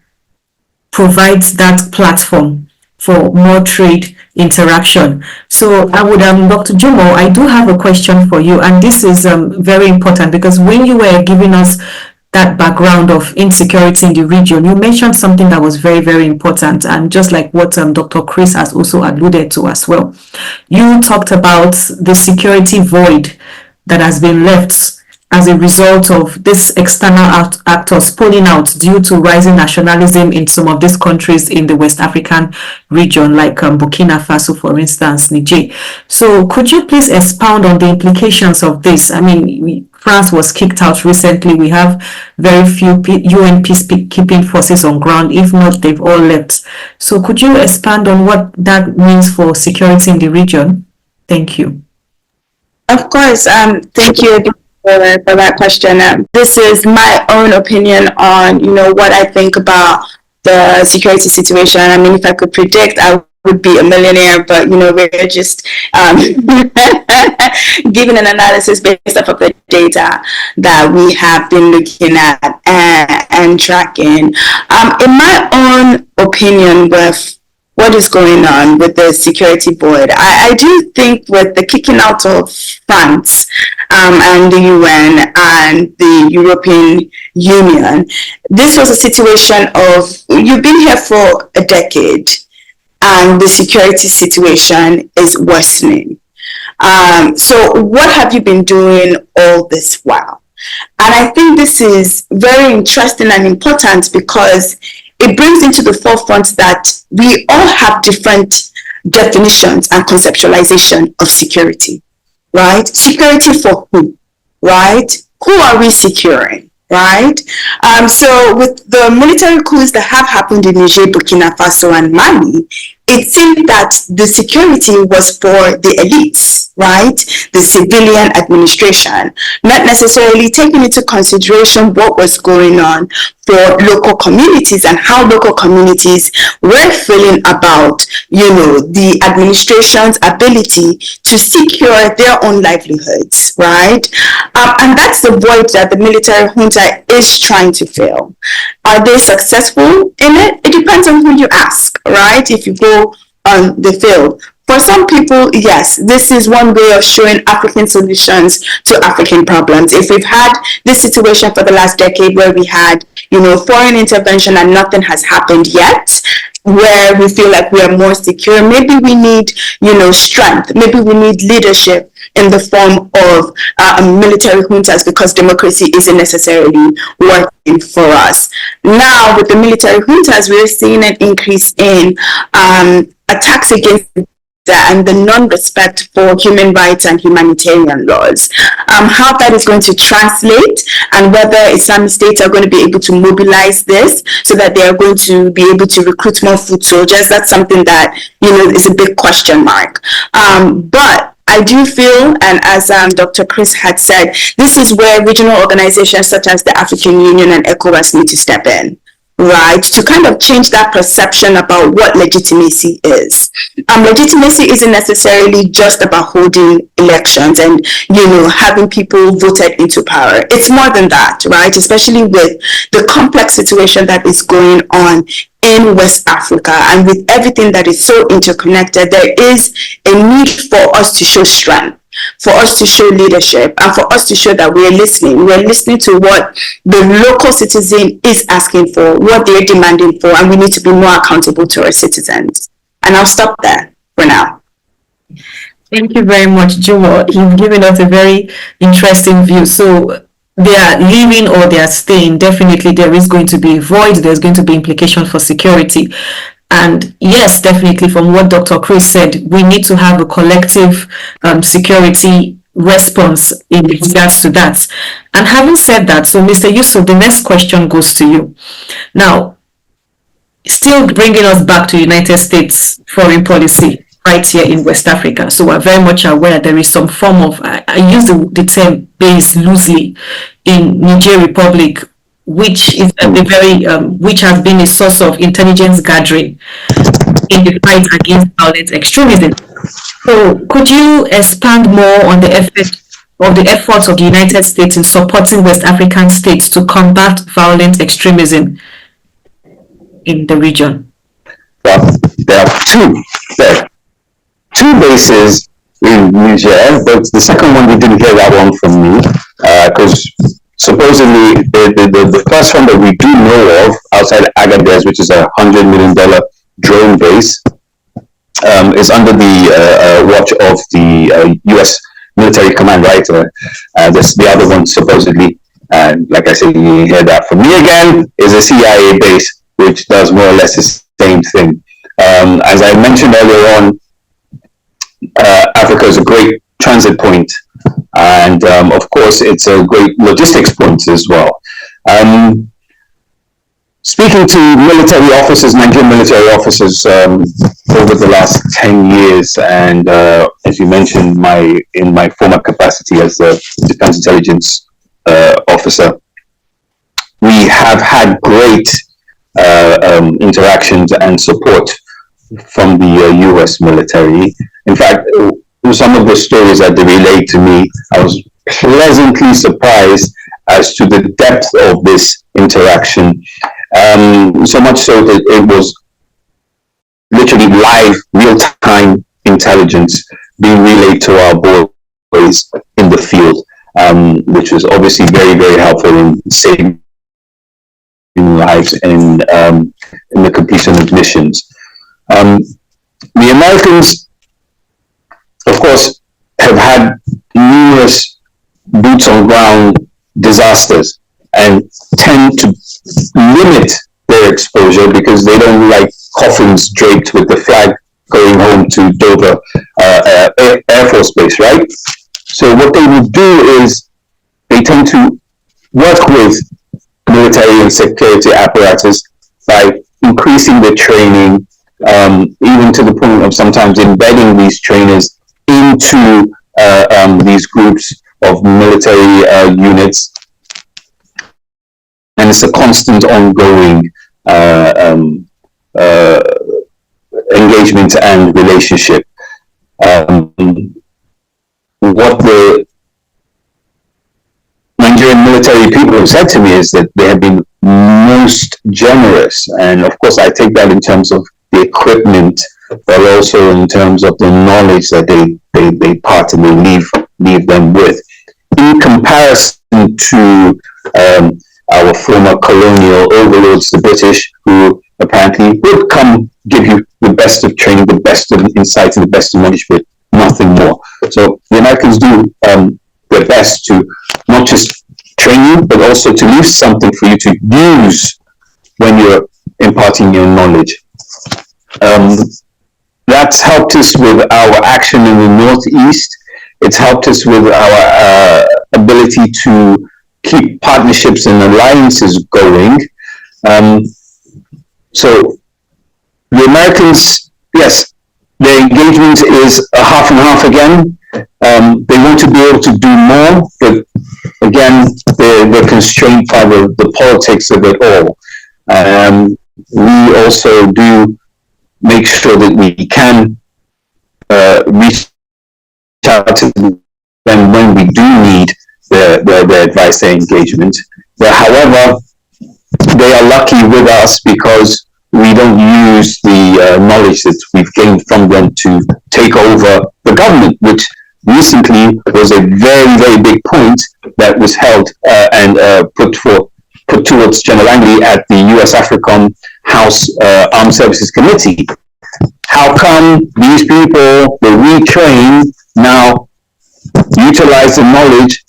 provides that platform for more trade interaction. So I would, Dr. Jumo, I do have a question for you, and this is very important, because when you were giving us that background of insecurity in the region, you mentioned something that was very, very important, and just like what Dr. Chris has also alluded to as well. You talked about the security void that has been left as a result of this external actors pulling out due to rising nationalism in some of these countries in the West African region, like Burkina Faso, for instance, Niger. So could you please expound on the implications of this? I mean, France was kicked out recently. We have very few UN peacekeeping forces on ground. If not, they've all left. So could you expand on what that means for security in the region? Thank you. Of course. Thank you again for that question. This is my own opinion on, what I think about the security situation. I mean, if I could predict, I would be a millionaire, but we're just giving an analysis based off of the data that we have been looking at and tracking. In my own opinion, with what is going on with the security void, I do think with the kicking out of France and the UN and the European Union, this was a situation of, you've been here for a decade and the security situation is worsening. So what have you been doing all this while? And I think this is very interesting and important, because it brings into the forefront that we all have different definitions and conceptualization of security, right? Security for who, right? Who are we securing, right? So with the military coups that have happened in Niger, Burkina Faso, and Mali, it seemed that the security was for the elites, right? The civilian administration, not necessarily taking into consideration what was going on for local communities and how local communities were feeling about, the administration's ability to secure their own livelihoods, right? And that's the void that the military junta is trying to fill. Are they successful in it? It depends on who you ask, right? If you go on the field. For some people, yes, this is one way of showing African solutions to African problems. If we've had this situation for the last decade where we had, foreign intervention and nothing has happened yet, where we feel like we are more secure, maybe we need, strength. Maybe we need leadership in the form of military juntas because democracy isn't necessarily working for us. Now, with the military juntas, we're seeing an increase in attacks against and the non-respect for human rights and humanitarian laws. How that is going to translate and whether Islamic states are going to be able to mobilize this so that they are going to be able to recruit more foot soldiers, that's something that, is a big question mark. But I do feel, and as Dr. Chris had said, this is where regional organizations such as the African Union and ECOWAS need to step in, right, to kind of change that perception about what legitimacy is. Legitimacy isn't necessarily just about holding elections and, having people voted into power. It's more than that, right, especially with the complex situation that is going on in West Africa and with everything that is so interconnected. There is a need for us to show strength, for us to show leadership, and for us to show that we're listening. We're listening to what the local citizen is asking for, what they're demanding for, and we need to be more accountable to our citizens. And I'll stop there for now. Thank you very much, Jumo. You've given us a very interesting view. So they are leaving or they are staying. Definitely there is going to be a void. There's going to be implication for security. And yes, definitely from what Dr. Chris said, we need to have a collective security response in regards to that. And having said that, so Mr. Yusuf, the next question goes to you. Now, still bringing us back to United States foreign policy right here in West Africa. So we're very much aware there is some form of, I use the term base loosely, in Niger Republic, which is which has been a source of intelligence gathering in the fight against violent extremism. So could you expand more on the efforts of the United States in supporting West African states to combat violent extremism in the region? Well, there are two bases in Niger, but the second one, you didn't hear that one from me, because supposedly the first one that we do know of outside Agadez, which is $100 million drone base, is under the watch of the U.S. military command, right? The other one supposedly, and like I said, you hear that from me again, is a CIA base, which does more or less the same thing. As I mentioned earlier on, Africa is a great transit point, and of course it's a great logistics point as well. Speaking to military officers, Nigerian military officers, over the last 10 years, and as you mentioned, in my former capacity as a defense intelligence officer, we have had great interactions and support from the U.S. military. In fact, some of the stories that they relayed to me, I was pleasantly surprised as to the depth of this interaction. So much so that it was literally live, real-time intelligence being relayed to our boys in the field, which was obviously very, very helpful in saving lives in the completion of missions. The Americans, of course, have had numerous boots on ground disasters and tend to limit their exposure because they don't like coffins draped with the flag going home to Dover Air Force Base, right? So what they would do is they tend to work with military and security apparatus by increasing the training, even to the point of sometimes embedding these trainers into these groups of military units, and it's a constant ongoing engagement and relationship. What the Nigerian military people have said to me is that they have been most generous, and of course I take that in terms of the equipment, but also in terms of the knowledge that they part and they leave them with, in comparison to our former colonial overlords, the British, who apparently would come give you the best of training, the best of insight, and the best of knowledge, but nothing more. So the Americans do their best to not just train you, but also to leave something for you to use when you're imparting your knowledge. That's helped us with our action in the Northeast. It's helped us with our ability to keep partnerships and alliances going. So the Americans, yes, their engagement is a half and half again. They want to be able to do more, but again, they're constrained by the politics of it all. We also do make sure that we can reach out to them when we do need their advice, their engagement. But however, they are lucky with us because we don't use the knowledge that we've gained from them to take over the government, which recently was a very, very big point that was held and put towards General Langley at the US AFRICOM House Armed Services Committee. How come these people that we train now utilize the knowledge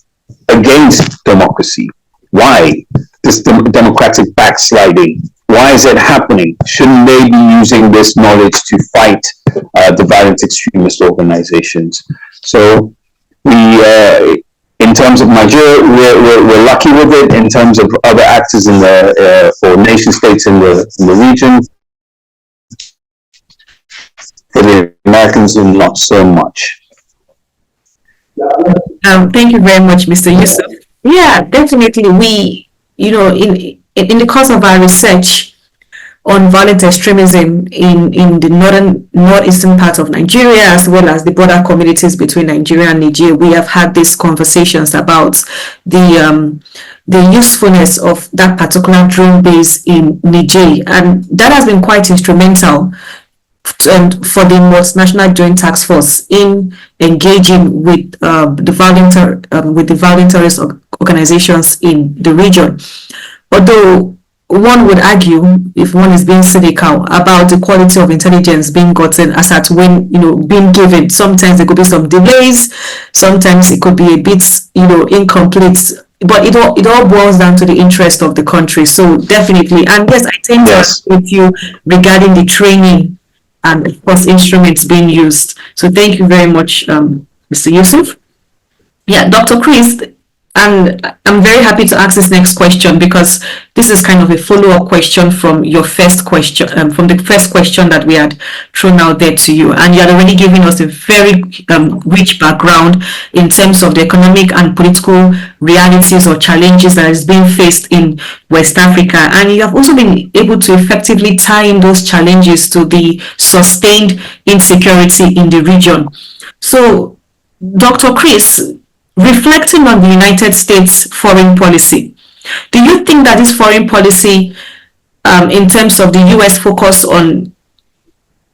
against democracy? Why this democratic backsliding? Why is it happening? Shouldn't they be using this knowledge to fight the violent extremist organizations? So we, in terms of Nigeria, we're lucky with it. In terms of other actors in the or nation states in the region, for the Americans, not so much. Thank you very much, Mr. Yusuf. Yeah, definitely. We, in the course of our research on violent extremism in the northeastern part of Nigeria, as well as the border communities between Nigeria and Niger, we have had these conversations about the usefulness of that particular drone base in Niger, and that has been quite instrumental for the multinational joint task force in engaging with the violent terrorist organizations in the region. Although one would argue, if one is being cynical, about the quality of intelligence being gotten as at when being given. Sometimes there could be some delays, sometimes it could be a bit incomplete. But it all boils down to the interest of the country. So definitely, and yes, I tend to agree with you regarding the training and of course instruments being used. So thank you very much, Mr. Yusuf. Yeah, Dr. Chris, and I'm very happy to ask this next question because this is kind of a follow-up question from your first question, from the first question that we had thrown out there to you. And you had already given us a very rich background in terms of the economic and political realities or challenges that is being faced in West Africa. And you have also been able to effectively tie in those challenges to the sustained insecurity in the region. So, Dr. Chris, reflecting on the United States foreign policy, do you think that this foreign policy, in terms of the U.S. focus on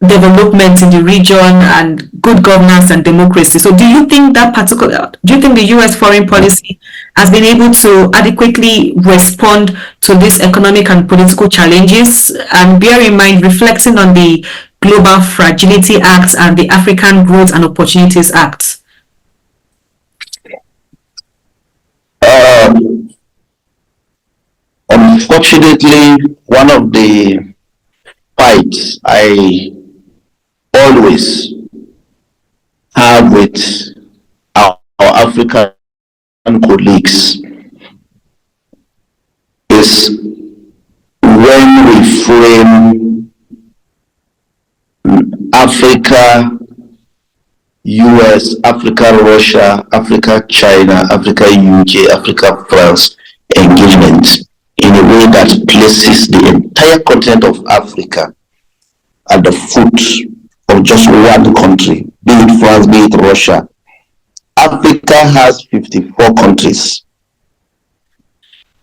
development in the region and good governance and democracy, so do you think the U.S. foreign policy has been able to adequately respond to these economic and political challenges? And bear in mind, reflecting on the Global Fragility Act and the African Growth and Opportunities Act. Unfortunately, one of the fights I always have with our African colleagues is when we frame Africa US, Africa, Russia, Africa, China, Africa, UK, Africa, France engagement in a way that places the entire continent of Africa at the foot of just one country, be it France, be it Russia. Africa has 54 countries.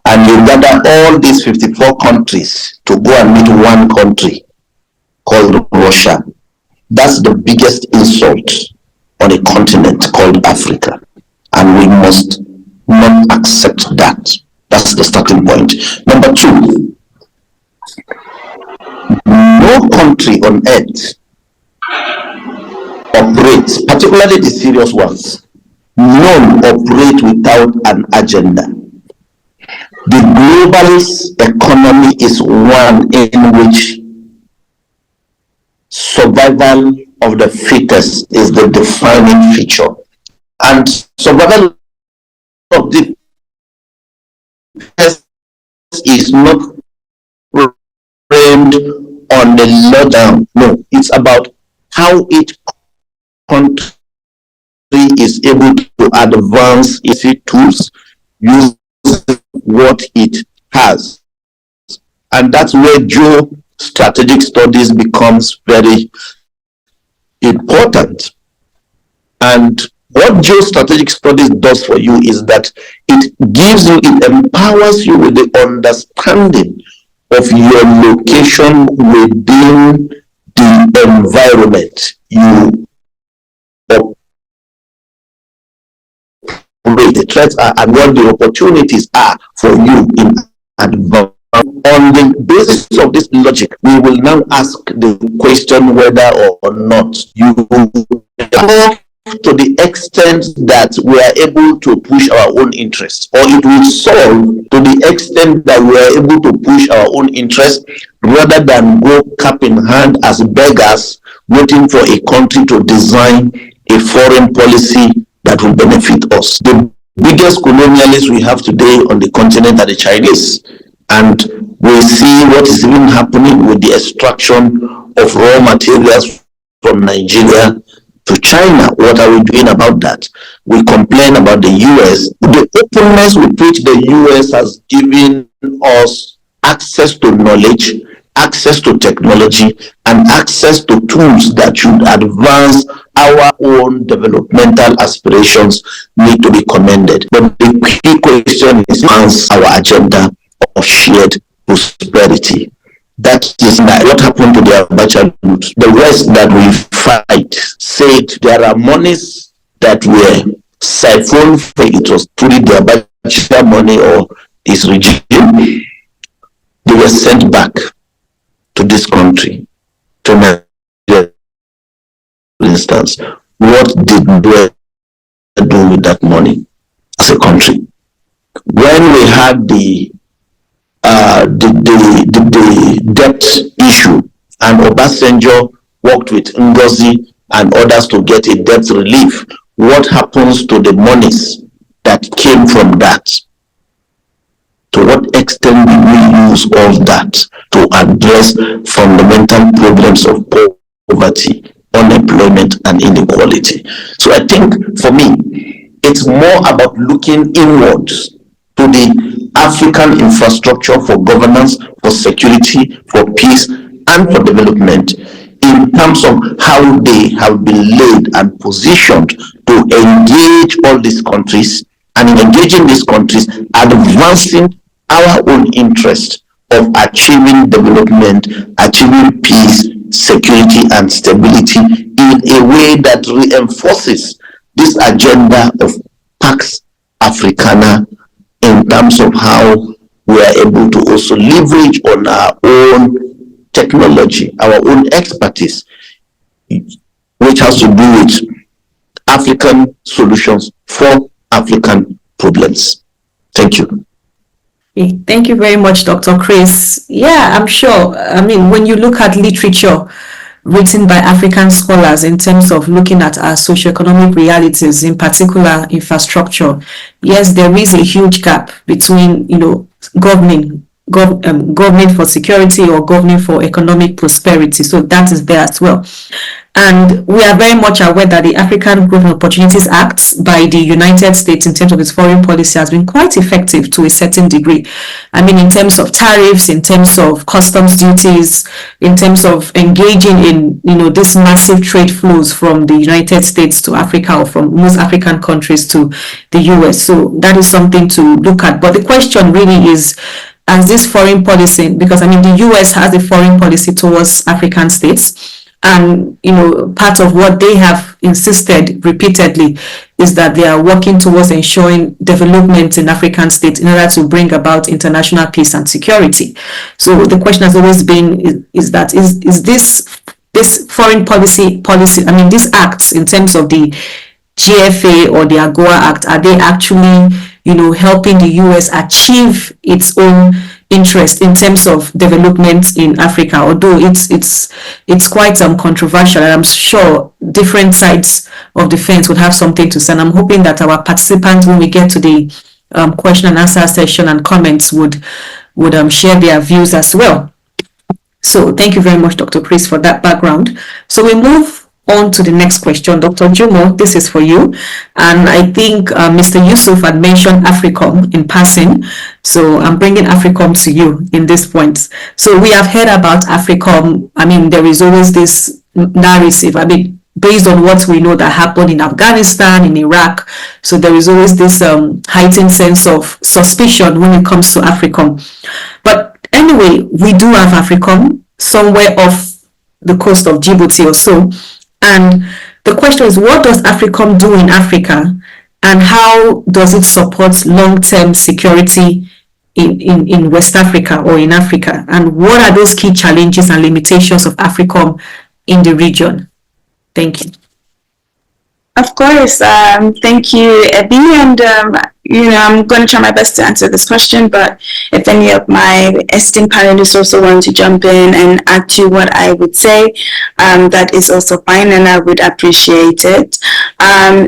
And you gather all these 54 countries to go and meet one country called Russia. That's the biggest insult on a continent called Africa. And we must not accept that. That's the starting point. Number two, no country on earth operates, particularly the serious ones, none operate without an agenda. The globalist economy is one in which survival of the fittest is the defining feature. And survival of the fittest is not framed on the lockdown. No, it's about how each country is able to advance its tools, use what it has. And that's where geostrategic studies becomes very important. And what geostrategic studies does for you is that it gives you, it empowers you with the understanding of your location within the environment you operate. The threats are and what the opportunities are for you in advance. On the basis of this logic, we will now ask the question whether or not you, to the extent that we are able to push our own interests, or it will solve to the extent that we are able to push our own interests rather than go cap in hand as beggars waiting for a country to design a foreign policy that will benefit us. The biggest colonialists we have today on the continent are the Chinese, and we see what is even happening with the extraction of raw materials from Nigeria to China. What are we doing about that? We complain about the US. The openness with which the US has given us access to knowledge, access to technology, and access to tools that should advance our own developmental aspirations need to be commended. But the key question is our agenda of shared prosperity. That is what happened to the Abacha youth. The West that we fight said there are monies that were siphoned for it was truly the Abacha money or his regime. They were sent back to this country, to Nigeria, for instance. What did we do with that money as a country? When we had the debt issue, and Obasanjo worked with Ngozi and others to get a debt relief, what happens to the monies that came from that? To what extent do we use all that to address fundamental problems of poverty, unemployment, and inequality? So I think for me, it's more about looking inwards to the African infrastructure for governance, for security, for peace, and for development in terms of how they have been laid and positioned to engage all these countries, and in engaging these countries, advancing our own interest of achieving development, achieving peace, security, and stability in a way that reinforces this agenda of Pax Africana in terms of how we are able to also leverage on our own technology, our own expertise, which has to do with African solutions for African problems. Thank you. Thank you very much, Dr. Chris. Yeah, I'm sure. I mean, when you look at literature written by African scholars in terms of looking at our socioeconomic realities, in particular infrastructure, yes, there is a huge gap between, governing for security or governing for economic prosperity. So that is there as well. And we are very much aware that the African Growth and Opportunities Act by the United States in terms of its foreign policy has been quite effective to a certain degree. I mean, in terms of tariffs, in terms of customs duties, in terms of engaging in, this massive trade flows from the United States to Africa, or from most African countries to the US. So that is something to look at. But the question really is, as this foreign policy, because the US has a foreign policy towards African states, and part of what they have insisted repeatedly is that they are working towards ensuring development in African states in order to bring about international peace and security. So the question has always been, is this foreign policy, these acts in terms of the GFA or the AGOA Act, are they actually helping the US achieve its own interest in terms of development in Africa? Although it's quite controversial, and I'm sure different sides of the fence would have something to say. And I'm hoping that our participants, when we get to the question and answer session and comments, would share their views as well. So thank you very much, Dr. Chris, for that background. So we move on to the next question. Dr. Jumo, this is for you. And I think Mr. Yusuf had mentioned AFRICOM in passing. So I'm bringing AFRICOM to you in this point. So we have heard about AFRICOM. There is always this narrative. Based on what we know that happened in Afghanistan, in Iraq. So there is always this heightened sense of suspicion when it comes to AFRICOM. But anyway, we do have AFRICOM somewhere off the coast of Djibouti or so. And the question is, what does AFRICOM do in Africa, and how does it support long-term security in West Africa or in Africa? And what are those key challenges and limitations of AFRICOM in the region? Thank you. Of course. Thank you, Ebi. And, I'm going to try my best to answer this question, but if any of my esteemed panelists also want to jump in and add to what I would say, that is also fine, and I would appreciate it.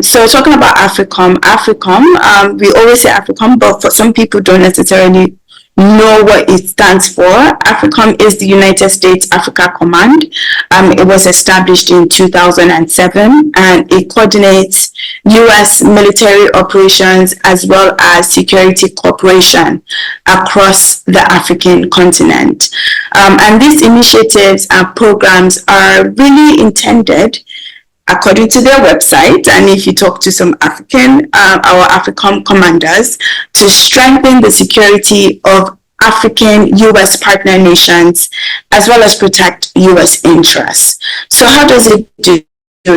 So talking about AFRICOM, we always say AFRICOM, but for some people don't necessarily know what it stands for. AFRICOM is the United States Africa Command. It was established in 2007, and it coordinates U.S. military operations as well as security cooperation across the African continent. And these initiatives and programs are really intended, according to their website, and if you talk to some our AFRICOM commanders, to strengthen the security of African U.S. partner nations, as well as protect U.S. interests. So how does it do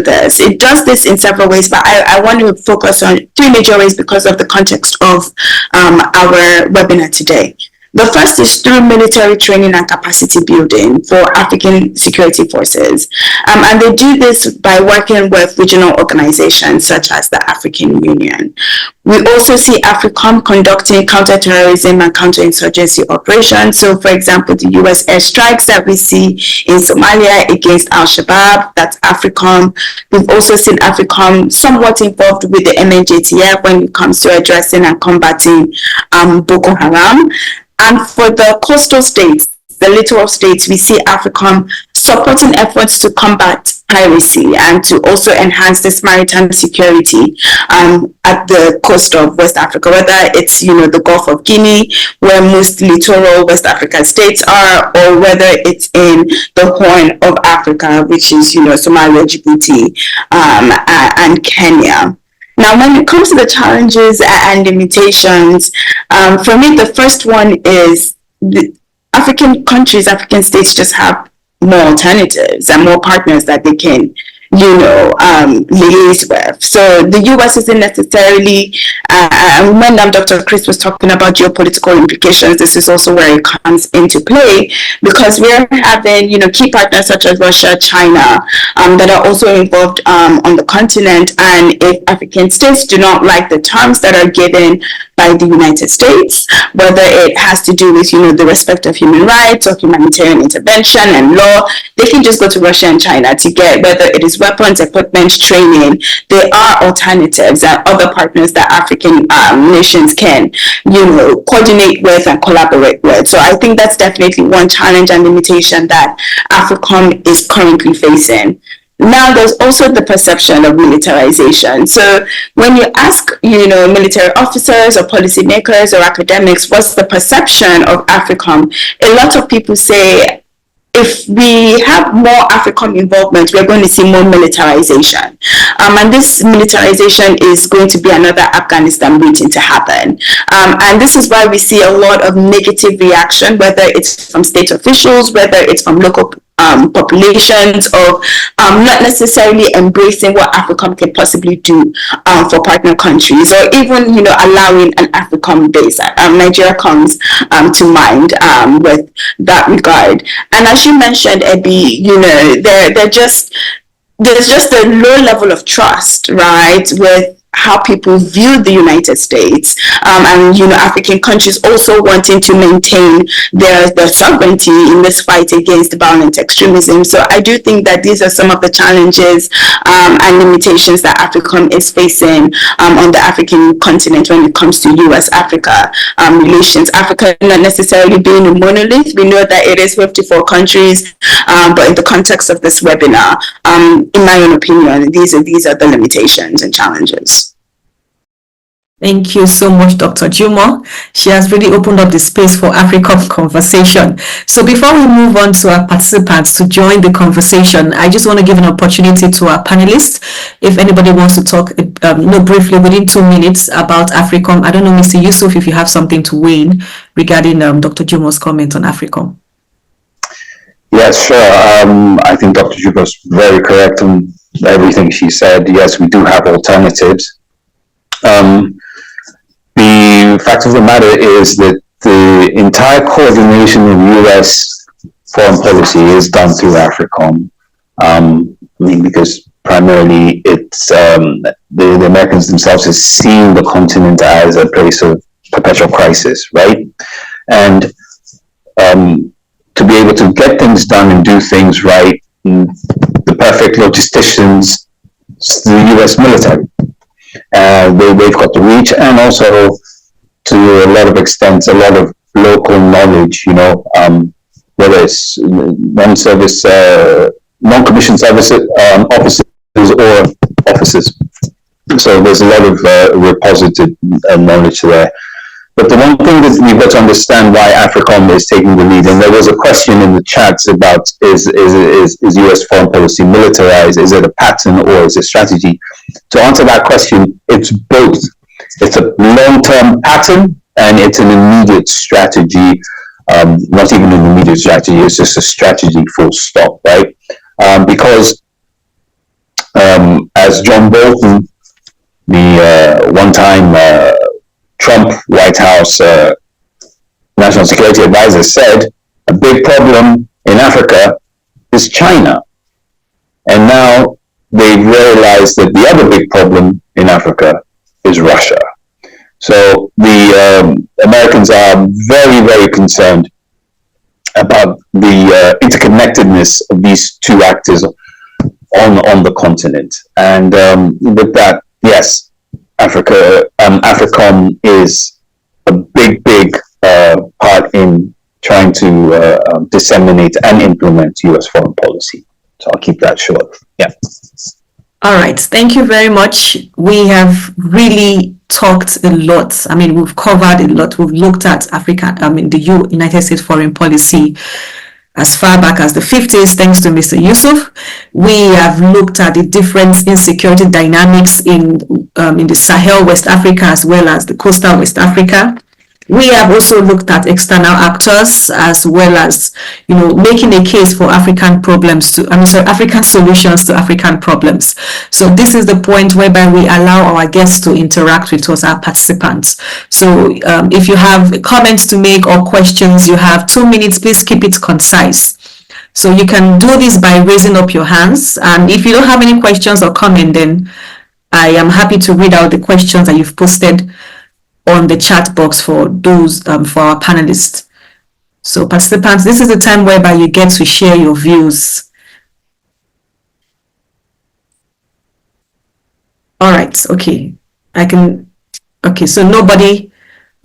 this? It does this in several ways, but I want to focus on three major ways because of the context of our webinar today. The first is through military training and capacity building for African security forces. And they do this by working with regional organizations such as the African Union. We also see AFRICOM conducting counterterrorism and counterinsurgency operations. So, for example, the U.S. airstrikes that we see in Somalia against Al-Shabaab, that's AFRICOM. We've also seen AFRICOM somewhat involved with the MNJTF when it comes to addressing and combating Boko Haram. And for the coastal states, the littoral states, we see AFRICOM supporting efforts to combat piracy and to also enhance this maritime security at the coast of West Africa, whether it's, the Gulf of Guinea, where most littoral West African states are, or whether it's in the Horn of Africa, which is, Somalia, Djibouti, and Kenya. Now, when it comes to the challenges and limitations, for me, the first one is the African countries, African states just have more alternatives and more partners that they can, liaise with. So the U.S. isn't necessarily, when Dr. Chris was talking about geopolitical implications, this is also where it comes into play, because we're having, key partners such as Russia, China, that are also involved on the continent. And if African states do not like the terms that are given by the United States, whether it has to do with, the respect of human rights or humanitarian intervention and law, they can just go to Russia and China to get, whether it is weapons, equipment, training. There are alternatives and other partners that African nations can, coordinate with and collaborate with. So I think that's definitely one challenge and limitation that AFRICOM is currently facing. now there's also the perception of militarization. So when you ask, military officers or policymakers or academics, what's the perception of AFRICOM? A lot of people say, if we have more AFRICOM involvement, we're going to see more militarization. And this militarization is going to be another Afghanistan waiting to happen. And this is why we see a lot of negative reaction, whether it's from state officials, whether it's from local populations, of not necessarily embracing what AFRICOM can possibly do for partner countries, or even allowing an AFRICOM base. Nigeria comes to mind with that regard. And as you mentioned, Ebi, there's just a low level of trust, right, with how people view the United States, and African countries also wanting to maintain their sovereignty in this fight against violent extremism. So I do think that these are some of the challenges and limitations that AFRICOM is facing on the African continent when it comes to US-Africa relations. Africa not necessarily being a monolith. We know that it is 54 countries, but in the context of this webinar, in my own opinion, these are the limitations and challenges. Thank you so much, Dr. Jumo. She has really opened up the space for AFRICOM conversation. So before we move on to our participants to join the conversation, I just want to give an opportunity to our panelists. If anybody wants to talk briefly within 2 minutes about AFRICOM. I don't know, Mr. Yusuf, if you have something to weigh in regarding Dr. Jumo's comment on AFRICOM. Yes, sure. I think Dr. Jumo is very correct on everything she said. Yes, we do have alternatives. The fact of the matter is that the entire coordination of U.S. foreign policy is done through AFRICOM. Because primarily it's the Americans themselves have seen the continent as a place of perpetual crisis, right? And to be able to get things done and do things right, the perfect logisticians, the U.S. military. They've got the reach, and also to a lot of extent, a lot of local knowledge, whether it's non-service, non-commissioned services, officers or officers. So there's a lot of reposited knowledge there. But the one thing that we've got to understand why AFRICOM is taking the lead, and there was a question in the chats about is US foreign policy militarized? Is it a pattern or is it strategy? To answer that question, it's both. It's a long-term pattern and it's an immediate strategy. Not even an immediate strategy, it's just a strategy full stop, right? Because as John Bolton, the one-time Trump White House National Security Advisor said, a big problem in Africa is China. And now they've realized that the other big problem in Africa is Russia. So the Americans are very, very concerned about the interconnectedness of these two actors on the continent. And with that, yes, AFRICOM is a big part in trying to disseminate and implement U.S. foreign policy. So I'll keep that short. Yeah. All right. Thank you very much. We have really talked a lot. I mean, we've covered a lot. We've looked at the United States foreign policy as far back as the 50s, thanks to Mr. Yusuf. We have looked at the different insecurity dynamics in the Sahel, West Africa, as well as the coastal West Africa. We have also looked at external actors, as well as, making a case for African solutions to African problems. So this is the point whereby we allow our guests to interact with us, our participants. So if you have comments to make or questions, you have 2 minutes, please keep it concise. So you can do this by raising up your hands. And if you don't have any questions or comment, then I am happy to read out the questions that you've posted on the chat box for those for our panelists. So participants, this is the time whereby you get to share your views. All right, okay. So nobody,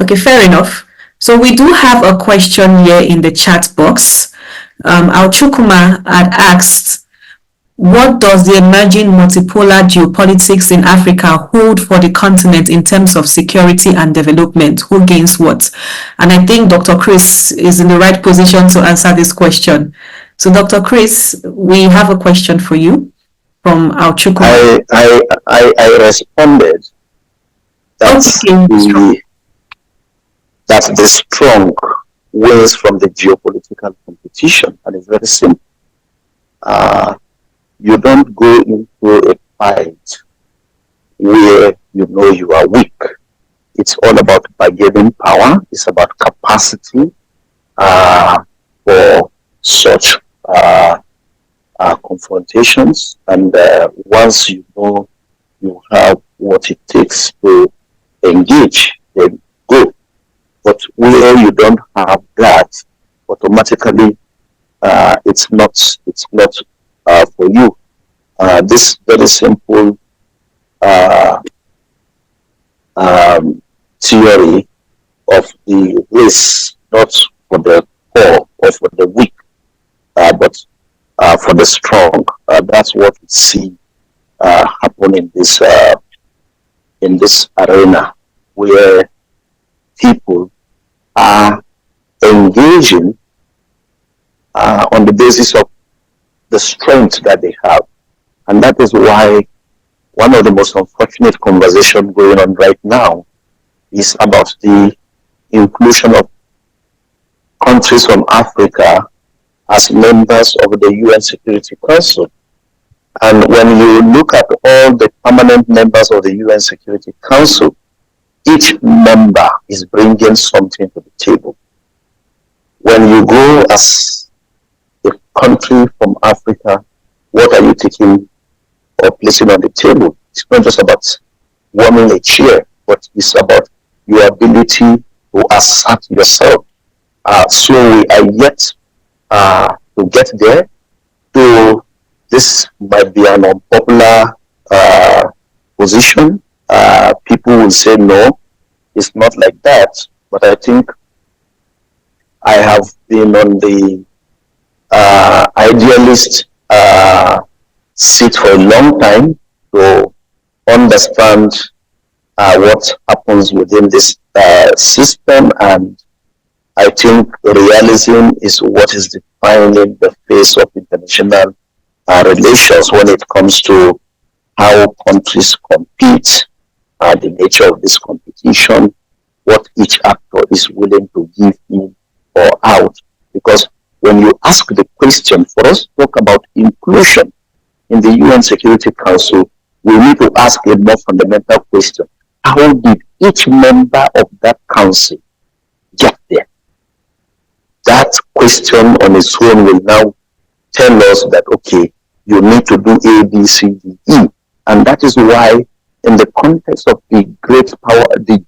okay, fair enough. So we do have a question here in the chat box. Our Chukuma had asked, what does the emerging multipolar geopolitics in Africa hold for the continent in terms of security and development? Who gains what? And I think Dr. Chris is in the right position to answer this question. So, Dr. Chris, we have a question for you from our Chukwu. I responded that the strong wins from the geopolitical competition, and it's very simple. You don't go into a fight where you know you are weak. It's all about bargaining power. It's about capacity for such confrontations. And once you know you have what it takes to engage, then go. But where you don't have that, automatically it's not for you. This very simple theory of the race, not for the poor or for the weak, but for the strong. That's what we see happen in this arena, where people are engaging on the basis of the strength that they have. And that is why one of the most unfortunate conversations going on right now is about the inclusion of countries from Africa as members of the UN Security Council. And when you look at all the permanent members of the UN Security Council, each member is bringing something to the table. When you go as a country from Africa, what are you taking or placing on the table? It's not just about warming a chair, but it's about your ability to assert yourself. So we are yet to get there. So this might be an unpopular position. People will say no, it's not like that. But I think I have been on the idealist seat for a long time to understand what happens within this system, and I think realism is what is defining the face of international relations when it comes to how countries compete, the nature of this competition, what each actor is willing to give in or out. Because when you ask the question, for us to talk about inclusion in the UN Security Council, we need to ask a more fundamental question. How did each member of that council get there? That question on its own will now tell us that, okay, you need to do A, B, C, D, E. And that is why, in the context of the great power, the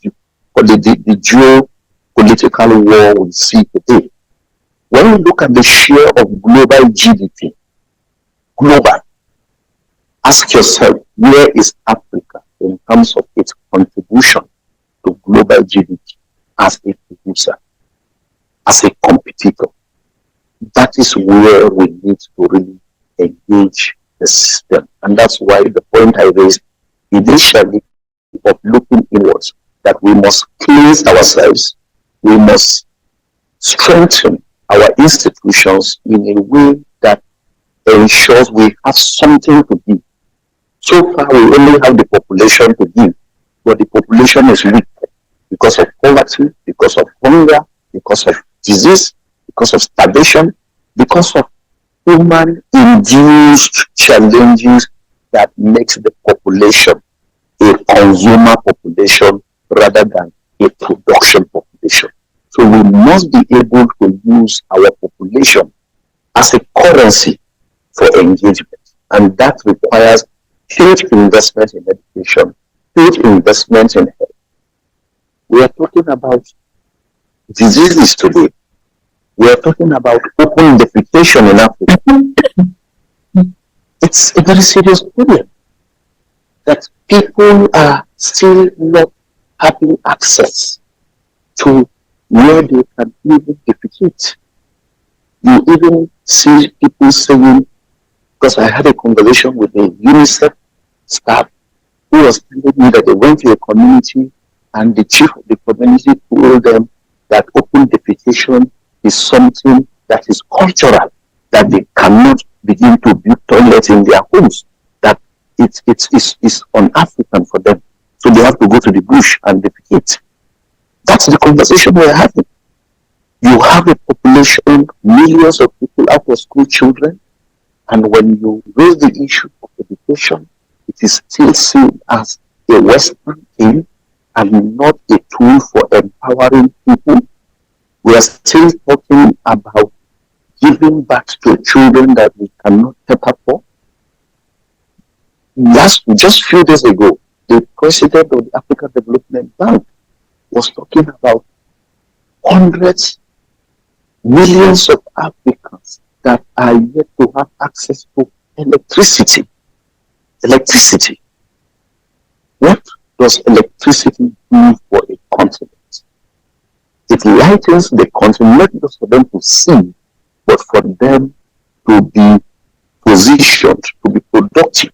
geopolitical war we see today, when we look at the share of global GDP, global, ask yourself, where is Africa in terms of its contribution to global GDP as a producer, as a competitor? That is where we need to really engage the system. And that's why the point I raised initially of looking inwards, that we must cleanse ourselves, we must strengthen our institutions in a way that ensures we have something to give. So far, we only have the population to give, but the population is weak because of poverty, because of hunger, because of disease, because of starvation, because of human-induced challenges that makes the population a consumer population rather than a production population. So we must be able to use our population as a currency for engagement. And that requires huge investment in education, huge investment in health. We are talking about diseases today. We are talking about open defecation in Africa. It's a very serious problem that people are still not having access to where they can even defecate. You even see people saying Because I had a conversation with a UNICEF staff who was telling me that they went to a community and the chief of the community told them that open defecation is something that is cultural, that they cannot begin to build toilets in their homes, that it's un-African for them. So they have to go to the bush and defecate. That's the conversation we're having. You have a population, millions of people out of school children, and when you raise the issue of education, it is still seen as a Western thing and not a tool for empowering people. We are still talking about giving back to children that we cannot pay for. Just a few days ago, the president of the African Development Bank was talking about hundreds, millions of Africans that are yet to have access to electricity. Electricity. What does electricity do for a continent? It lightens the continent, not just for them to see, but for them to be positioned, to be productive.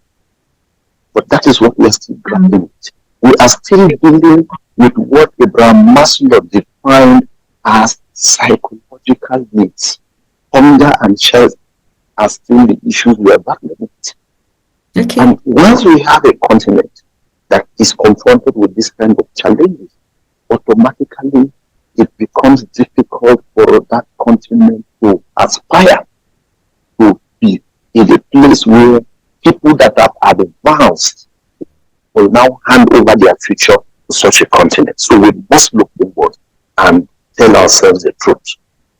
But that is what we are still grappling with. We are still dealing with what Abraham Maslow defined as psychological needs. Hunger and shelter are still the issues we are battling with. Okay. And once we have a continent that is confronted with this kind of challenges, automatically it becomes difficult for that continent to aspire to be in a place where people that have advanced will now hand over their future to such a continent. So we must look inward and tell ourselves the truth.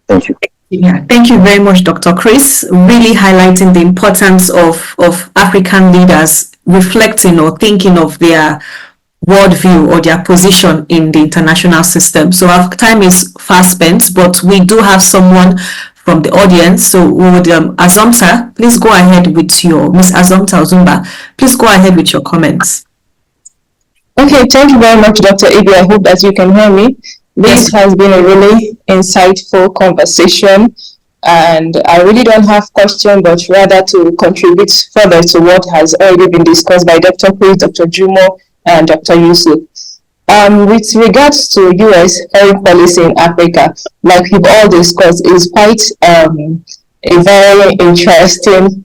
Thank you. Yeah, thank you very much, Dr. Chris. Really highlighting the importance of African leaders reflecting or thinking of their worldview or their position in the international system. So our time is fast spent, but we do have someone from the audience. So we would, Azomta, please go ahead with your, Miss Azomta Ozumba, please go ahead with your comments. Okay, thank you very much, Dr. Ibi. I hope that you can hear me. This has been a really insightful conversation, and I really don't have questions, but rather to contribute further to what has already been discussed by Dr. Chris, Dr. Jumo, and Dr. Yusuf. With regards to U.S. foreign policy in Africa, like we've all discussed, is quite a very interesting,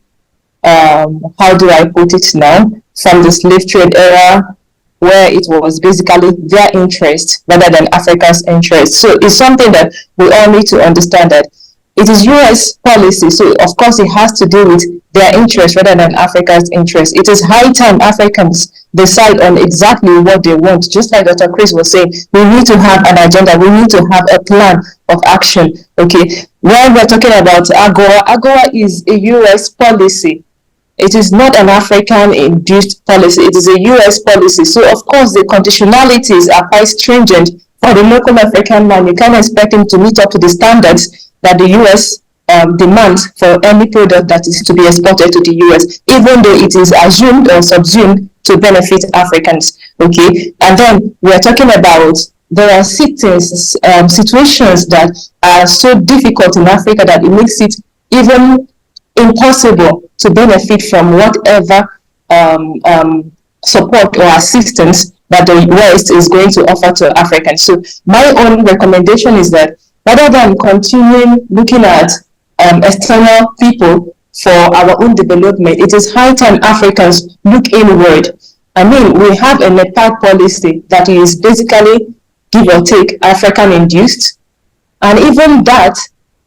how do I put it now, from the slave trade era, where it was basically their interest rather than Africa's interest. So it's something that we all need to understand, that it is U.S. policy. So of course it has to do with their interest rather than Africa's interest. It is high time Africans decide on exactly what they want. Just like Dr. Chris was saying, we need to have an agenda. We need to have a plan of action. Okay. When we're talking about AGOA, AGOA is a U.S. policy. It is not an African-induced policy. It is a U.S. policy. So, of course, the conditionalities are quite stringent for the local African man. You can't expect him to meet up to the standards that the U.S. demands for any product that is to be exported to the U.S., even though it is assumed or subsumed to benefit Africans. Okay, and then we are talking about there are situations that are so difficult in Africa that it makes it even impossible to benefit from whatever support or assistance that the West is going to offer to Africans. So my own recommendation is that rather than continuing looking at external people for our own development, it is high time Africans look inward. I mean, we have a Nepal policy that is basically, give or take, African-induced, and even that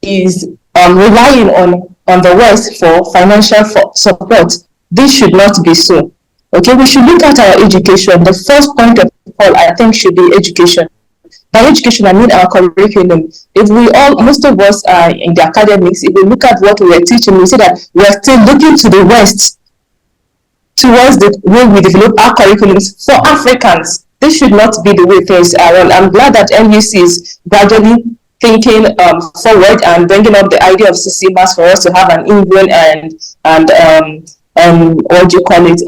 is relying on the West for financial support. This should not be so. Okay, we should look at our education. The first point of all, I think, should be education. By education, I mean our curriculum. If we all, most of us are in the academics, if we look at what we are teaching, we see that we are still looking to the West towards the way we develop our curriculums for Africans. This should not be the way things are. I'm glad that NUC is gradually thinking forward and bringing up the idea of CCMAS for us to have an Indian and what do you call it,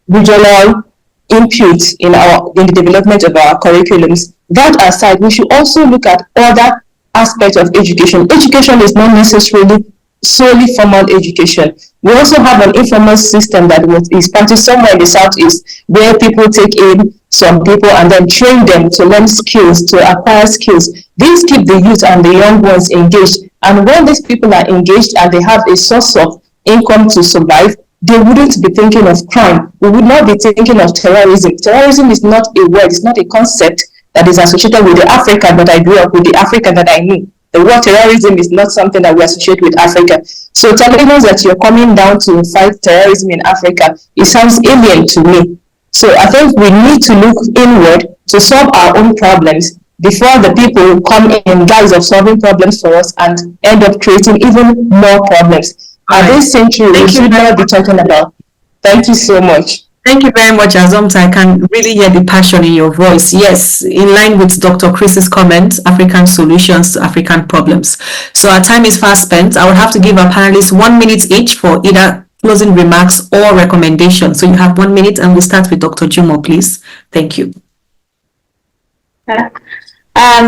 regional input in the development of our curriculums. That aside, we should also look at other aspects of education. Education is not necessarily solely formal education. We also have an informal system that is practiced somewhere in the southeast, where people take in some people and then train them to learn skills, to acquire skills. These keep the youth and the young ones engaged. And when these people are engaged and they have a source of income to survive, they wouldn't be thinking of crime. We would not be thinking of terrorism. Terrorism is not a word, it's not a concept that is associated with the Africa that I grew up with, the Africa that I knew. The word terrorism is not something that we associate with Africa. So telling us that you're coming down to fight terrorism in Africa, it sounds alien to me. So I think we need to look inward to solve our own problems before the people come in guise of solving problems for us and end up creating even more problems. At this century, we should never be talking about. Thank you so much. Thank you very much, Azomta. I can really hear the passion in your voice. Yes, in line with Dr. Chris's comment, African solutions to African problems. So our time is fast spent. I will have to give our panelists 1 minute each for either closing remarks or recommendations. So you have 1 minute, and we start with Dr. Jumo, please. Thank you.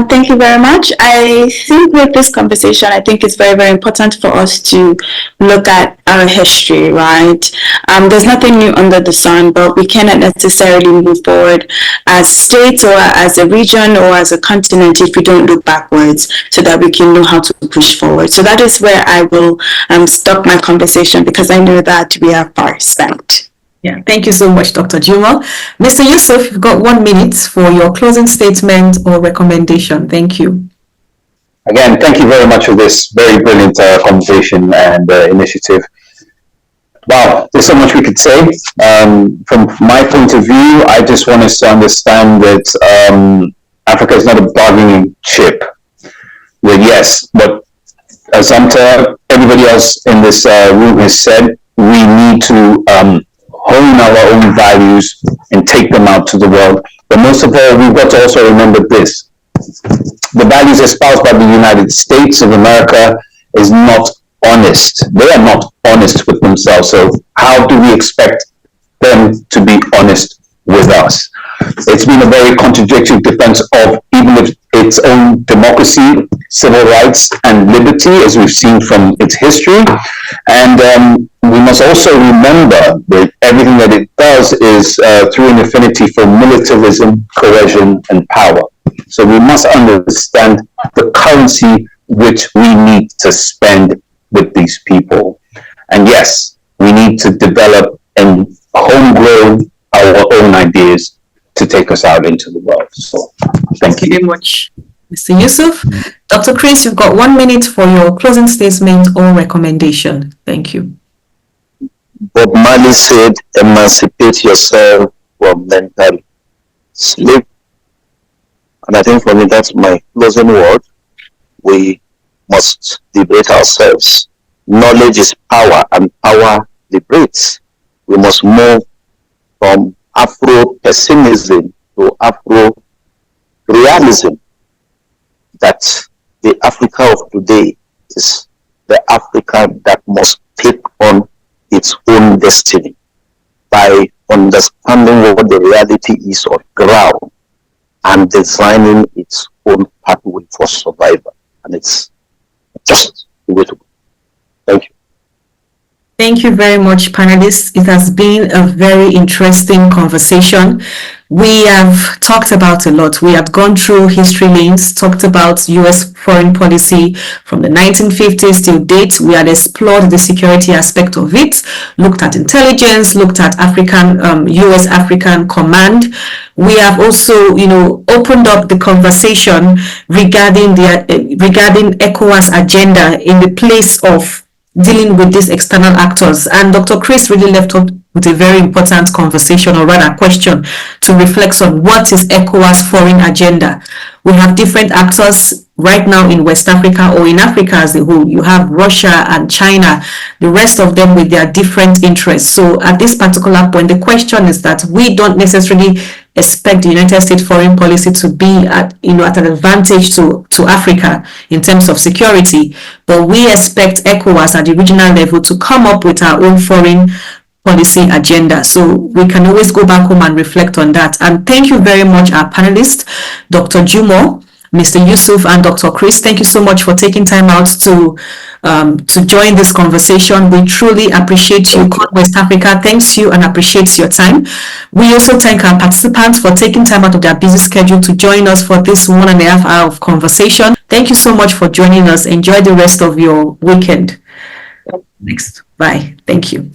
Thank you very much. I think with this conversation, I think it's very, very important for us to look at our history, right? There's nothing new under the sun, but we cannot necessarily move forward as states or as a region or as a continent if we don't look backwards so that we can know how to push forward. So that is where I will stop my conversation because I know that we are far spent. Yeah, thank you so much, Dr. Jumo. Mr. Yusuf, you've got 1 minute for your closing statement or recommendation. Thank you. Again, thank you very much for this very brilliant conversation and initiative. Wow, there's so much we could say. From my point of view, I just want us to understand that Africa is not a bargaining chip. Well, yes, but as everybody else in this room has said, we need to hone our own values and take them out to the world. But most of all, we've got to also remember this. The values espoused by the United States of America is not honest. They are not honest with themselves. So how do we expect them to be honest with us? It's been a very contradictory defense of even its own democracy, civil rights, and liberty, as we've seen from its history. And we must also remember that everything that it does is through an affinity for militarism, coercion, and power. So we must understand the currency which we need to spend with these people. And yes, we need to develop and homegrown our own ideas to take us out into the world. So thank you very much, Mr. Yusuf. Dr. Chris, you've got 1 minute for your closing statement or recommendation. Thank you. Bob Marley said, emancipate yourself from mental slavery. And I think for me, that's my closing word. We must liberate ourselves. Knowledge is power, and power liberates. We must move from Afro-pessimism to Afro-realism. That the Africa of today is the Africa that must take on its own destiny by understanding what the reality is on ground and designing its own pathway for survival. And it's just the way to go. Thank you. Thank you very much, panelists. It has been a very interesting conversation. We have talked about a lot. We have gone through history lanes, talked about U.S. foreign policy from the 1950s till date. We had explored the security aspect of it, looked at intelligence, looked at U.S. African command. We have also, opened up the conversation regarding ECOWAS agenda in the place of dealing with these external actors. And Dr. Chris really left up with a very important conversation, or rather question, to reflect on what is ECOWAS foreign agenda. We have different actors right now in West Africa or in Africa as a whole. You have Russia and China, the rest of them with their different interests. So at this particular point, the question is that we don't necessarily expect the United States foreign policy to be at an advantage to Africa in terms of security, but we expect ECOWAS at the regional level to come up with our own foreign policy agenda. So we can always go back home and reflect on that. And thank you very much, our panelists, Dr. Jumo, Mr. Yusuf and Dr. Chris. Thank you so much for taking time out to join this conversation. We truly appreciate you. West Africa thanks you and appreciates your time. We also thank our participants for taking time out of their busy schedule to join us for this 1.5 hour of conversation. Thank you so much for joining us. Enjoy the rest of your weekend. Next. Bye. Thank you.